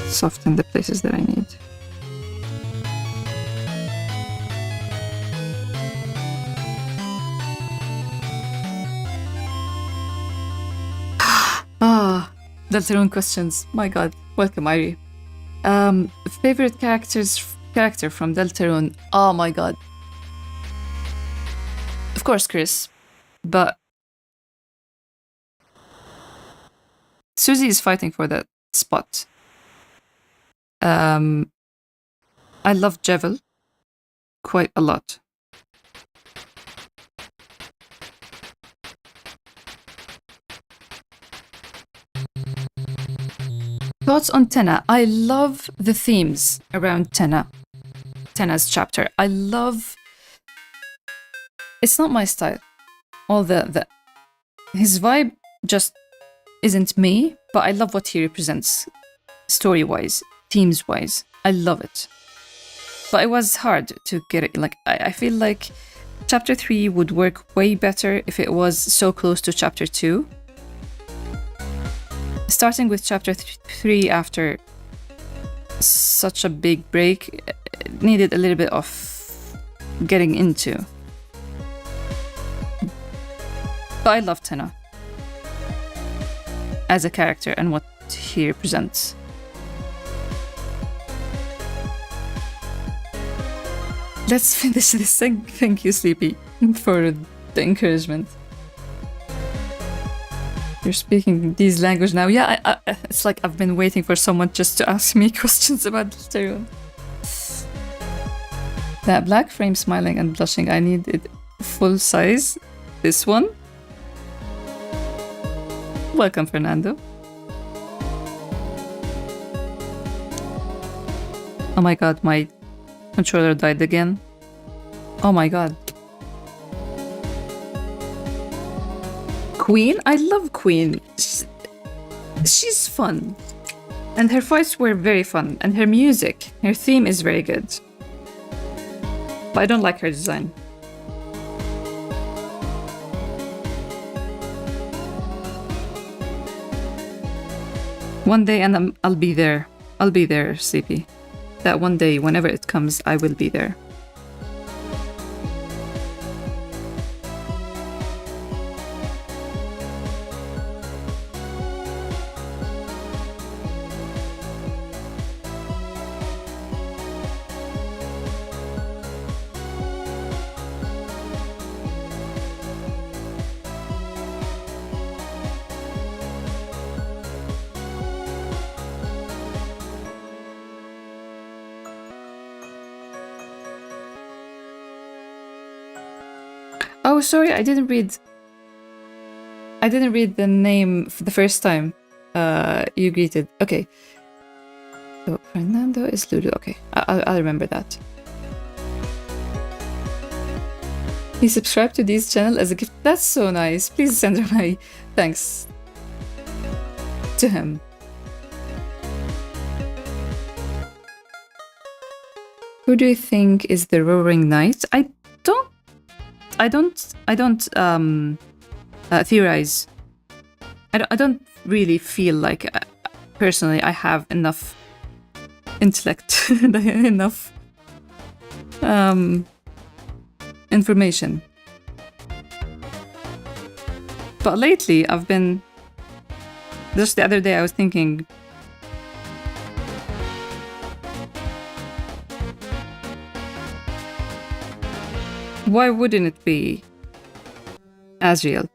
Speaker 1: soften the places that I need. Ah, Deltarune questions. My god, welcome, Irie. Favorite character from Deltarune? Oh my god. Of course, Chris, but Susie is fighting for that spot. I love Jevil quite a lot. Thoughts on Tenna? I love the themes around Tenna's chapter. I love... It's not my style. All his vibe just isn't me, but I love what he represents, story-wise, themes-wise. I love it. But it was hard to get it. Like I feel like chapter 3 would work way better if it was so close to chapter 2. Starting with chapter 3 after such a big break needed a little bit of getting into. But I love Tenna as a character and what he represents. Let's finish this thing. Thank you, Sleepy. for the encouragement. You're speaking these language now. Yeah, it's like I've been waiting for someone just to ask me questions about Deltarune. That black frame smiling and blushing, I need it full size. This one. Welcome, Fernando. Oh my god, my controller died again. Oh my god. Queen? I love Queen. She's fun. And her fights were very fun. And her music, her theme is very good. But I don't like her design. One day and I'll be there. I'll be there, CP. That one day, whenever it comes, I will be there. Oh, sorry, I didn't read the name for the first time you greeted. Okay. So Fernando is Lulu. Okay, I'll remember that. He subscribed to this channel as a gift. That's so nice. Please send my thanks to him. Who do you think is the Roaring Knight? I don't theorize. I don't really feel like personally I have enough intellect, enough information. But lately I've been, just the other day I was thinking, why wouldn't it be Asriel?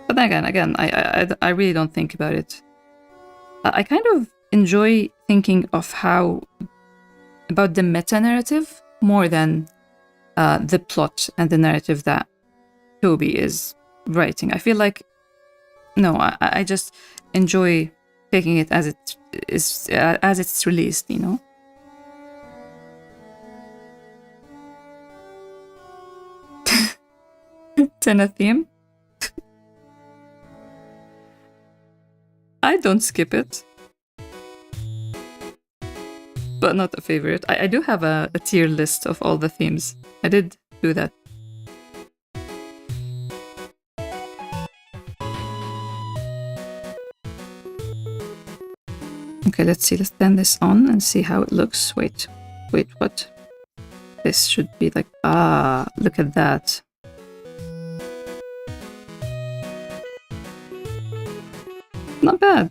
Speaker 1: But then again, I really don't think about it. I kind of enjoy thinking of about the meta-narrative more than the plot and the narrative that Toby is writing. I feel like, no, I just enjoy taking it as it is, as it's released, you know. Tenna theme. I don't skip it, but not a favorite. I do have a tier list of all the themes. I did do that. Okay, let's see. Let's turn this on and see how it looks. Wait, what? This should be like, look at that. Not bad.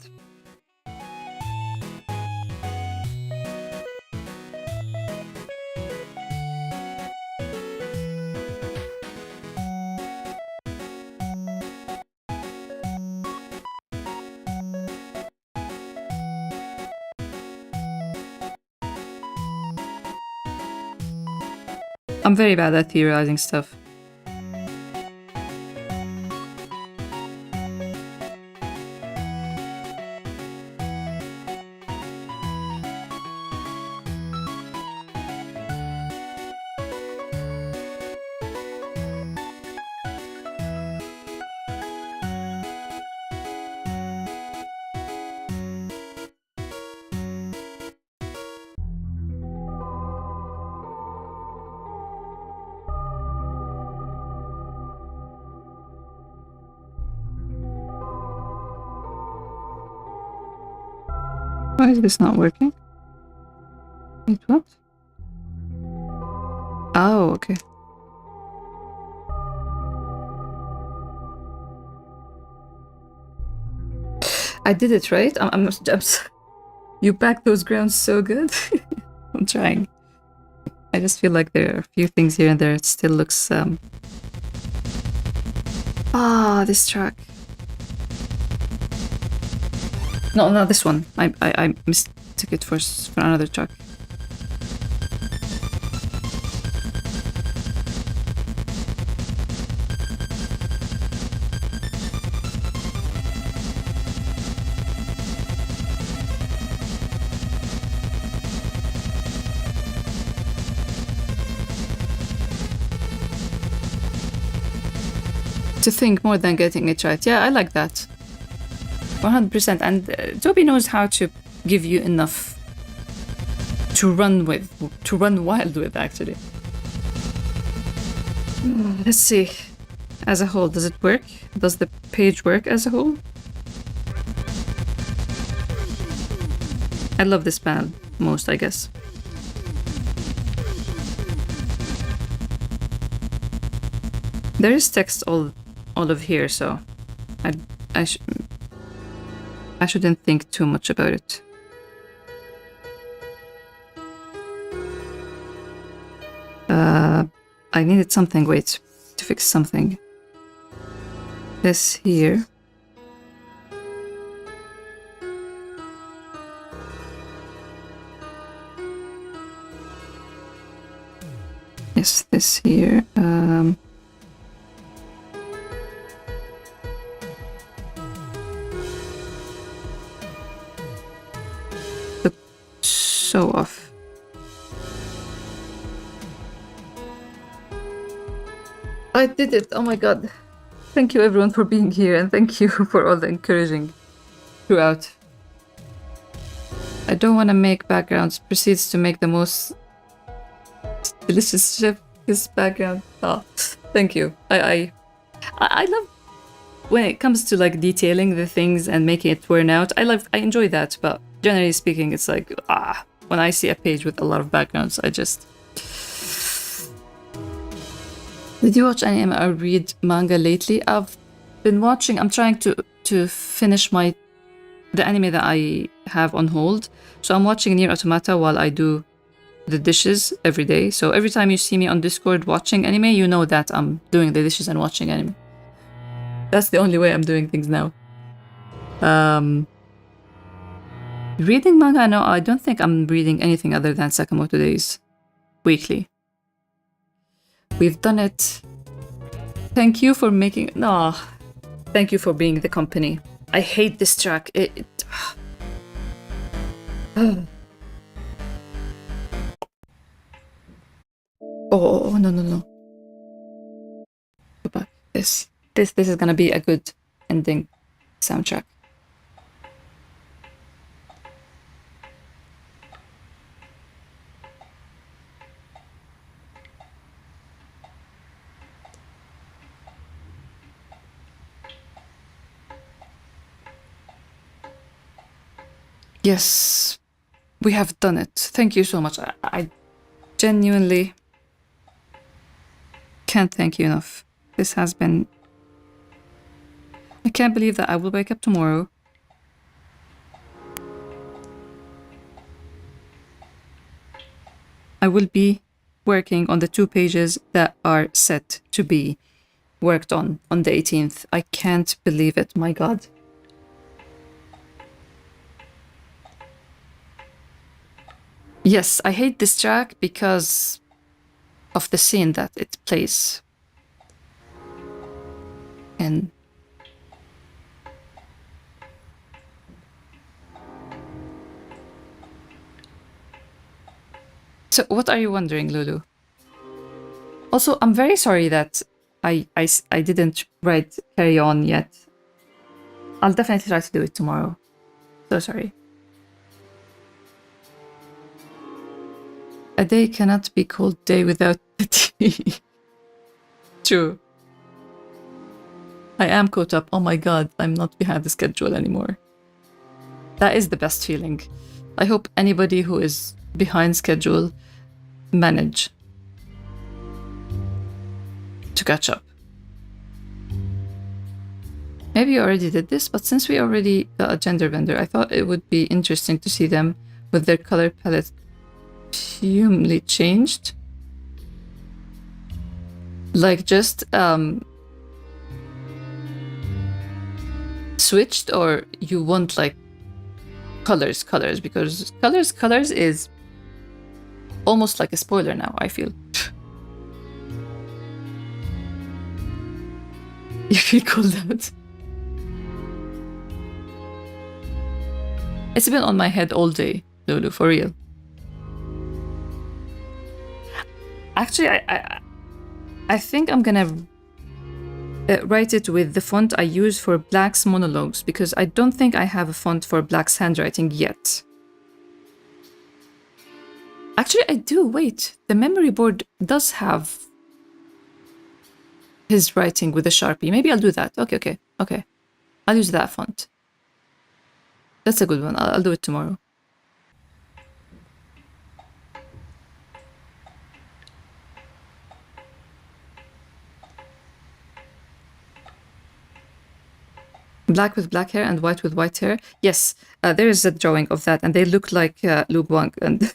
Speaker 1: I'm very bad at theorizing stuff. Why is this not working? Wait, what? Oh, okay. I did it, right? I'm You packed those grounds so good. I'm trying. I just feel like there are a few things here and there. It still looks this track. No, not this one. I mistook it for another track. To think more than getting it right. Yeah, I like that. 100%. And Toby knows how to give you enough to run wild with, actually. Let's see. As a whole, does it work? Does the page work as a whole? I love this panel most, I guess. There is text all of here, so I shouldn't think too much about it. I needed something, wait, to fix something. This here. Yes, this here. Look so off. I did it! Oh my god. Thank you everyone for being here, and thank you for all the encouraging throughout. I don't want to make backgrounds. Proceeds to make the most delicious chef his background. Oh, thank you. I love when it comes to like detailing the things and making it turn out. I enjoy that, but generally speaking, it's like when I see a page with a lot of backgrounds, I just. Did you watch anime or read manga lately? I've been watching. I'm trying to finish the anime that I have on hold. So I'm watching Nier Automata while I do the dishes every day. So every time you see me on Discord watching anime, you know that I'm doing the dishes and watching anime. That's the only way I'm doing things now. Reading manga? No, I don't think I'm reading anything other than Sakamoto Days weekly. We've done it. Thank you for making. No, thank you for being the company. I hate this track. Oh no. Go back. This is gonna be a good ending soundtrack. Yes, we have done it. Thank you so much. I genuinely can't thank you enough. This has been... I can't believe that I will wake up tomorrow. I will be working on the 2 pages that are set to be worked on the 18th. I can't believe it, my god. Yes, I hate this track because of the scene that it plays. And so what are you wondering, Lulu? Also, I'm very sorry that I didn't write Carry On yet. I'll definitely try to do it tomorrow. So sorry. A day cannot be called day without the tea. True. I am caught up. Oh my god, I'm not behind the schedule anymore. That is the best feeling. I hope anybody who is behind schedule manage to catch up. Maybe you already did this, but since we already got a gender bender, I thought it would be interesting to see them with their color palette purely changed. Like just switched, or you want like colors, because colors is almost like a spoiler now, I feel. You feel called out. It's been on my head all day, Lulu, for real. Actually, I think I'm gonna write it with the font I use for Black's monologues, because I don't think I have a font for Black's handwriting yet. Actually, I do. Wait, the memory board does have his writing with a Sharpie. Maybe I'll do that. Okay. I'll use that font. That's a good one. I'll do it tomorrow. Black with black hair and white with white hair. Yes, there is a drawing of that, and they look like Lu Guang, and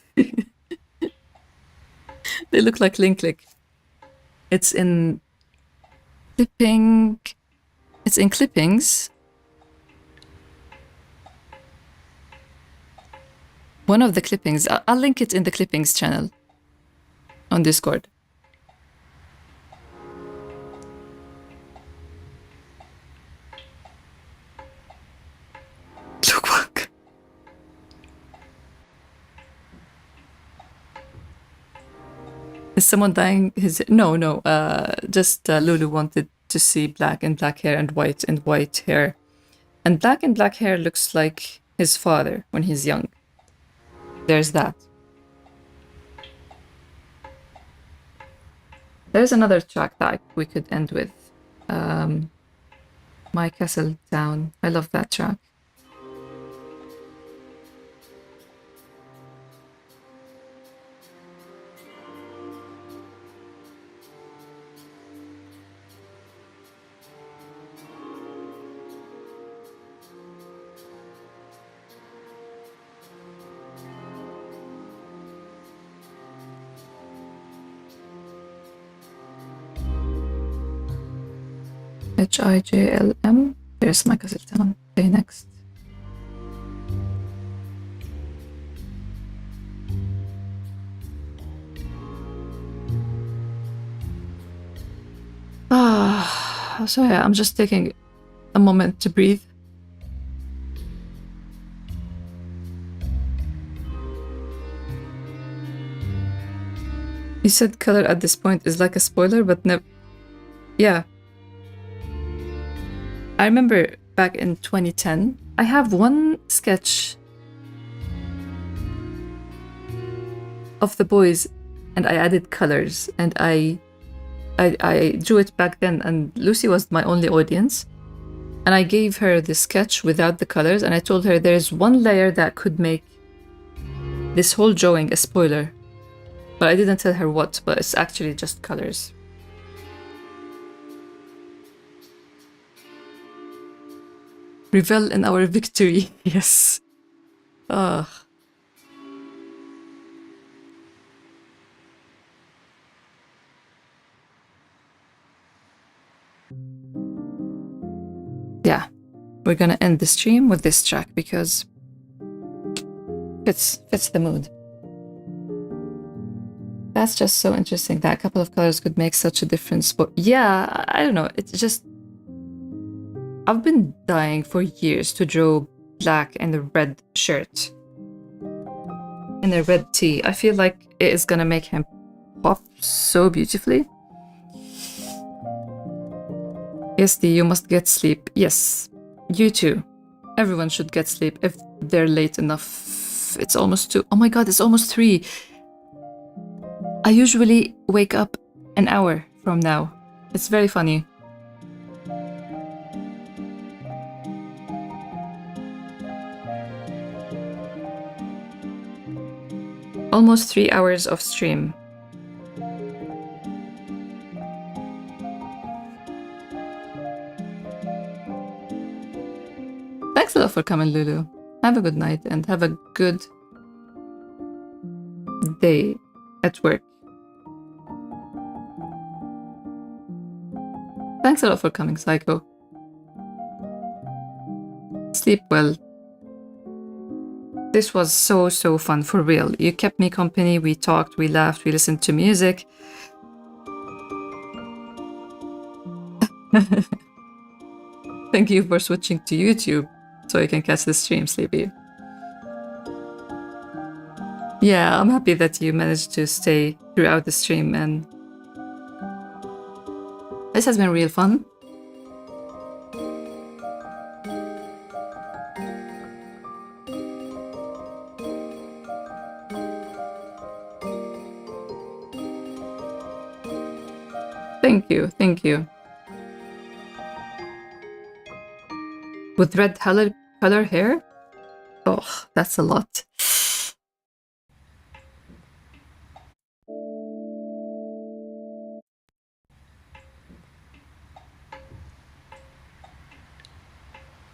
Speaker 1: they look like Link. It's in clipping. It's in clippings. One of the clippings. I'll link it in the clippings channel on Discord. Look. Is someone dying his... No. Just Lulu wanted to see black and black hair and white hair. And black hair looks like his father when he's young. There's that. There's another track that we could end with. My Castle Town. I love that track. HIJLM. There's my Castle Town. Play next. So yeah, I'm just taking a moment to breathe. You said color at this point is like a spoiler, but never... Yeah. I remember back in 2010, I have one sketch of the boys and I added colors, and I drew it back then, and Lucy was my only audience. And I gave her the sketch without the colors, and I told her there's one layer that could make this whole drawing a spoiler. But I didn't tell her what, but it's actually just colors. Revel in our victory. Yes. Ugh. Yeah, we're gonna end the stream with this track because fits the mood. That's just so interesting that a couple of colors could make such a difference. But yeah, I don't know. It's just... I've been dying for years to draw black and a red shirt. And a red tee. I feel like it is gonna make him pop so beautifully. Yes, Dee, you must get sleep. Yes, you too. Everyone should get sleep if they're late enough. It's almost 2. Oh my god, it's almost 3. I usually wake up an hour from now. It's very funny. Almost 3 hours of stream. Thanks a lot for coming, Lulu. Have a good night and have a good day at work. Thanks a lot for coming, Psycho. Sleep well. This was so fun, for real. You kept me company, we talked, we laughed, we listened to music. Thank you for switching to YouTube so you can catch the stream, Sleepy. Yeah, I'm happy that you managed to stay throughout the stream, and this has been real fun. Thank you. With red color hair? Oh, that's a lot.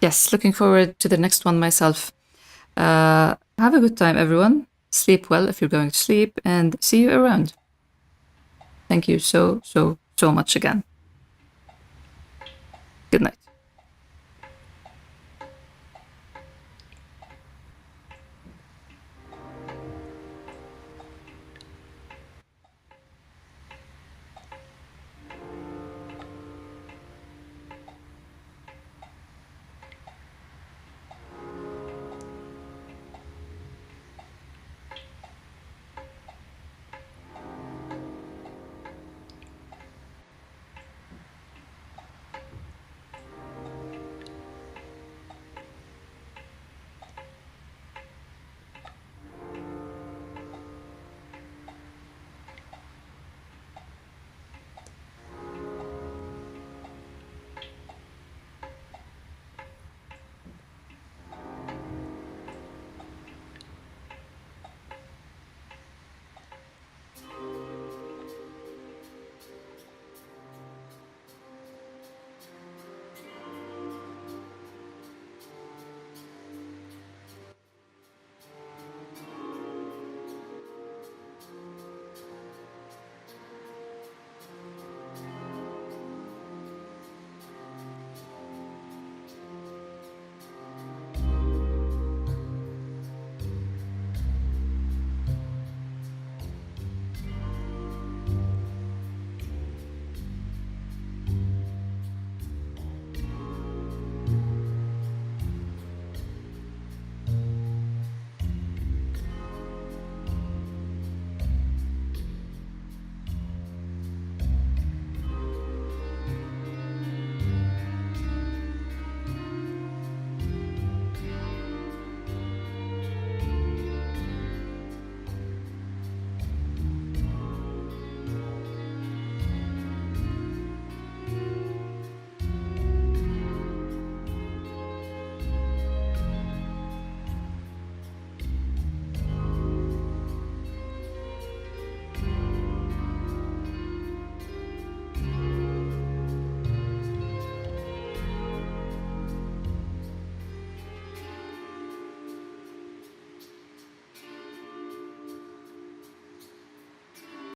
Speaker 1: Yes, looking forward to the next one myself. Have a good time, everyone. Sleep well if you're going to sleep, and see you around. Thank you so much again. Good night.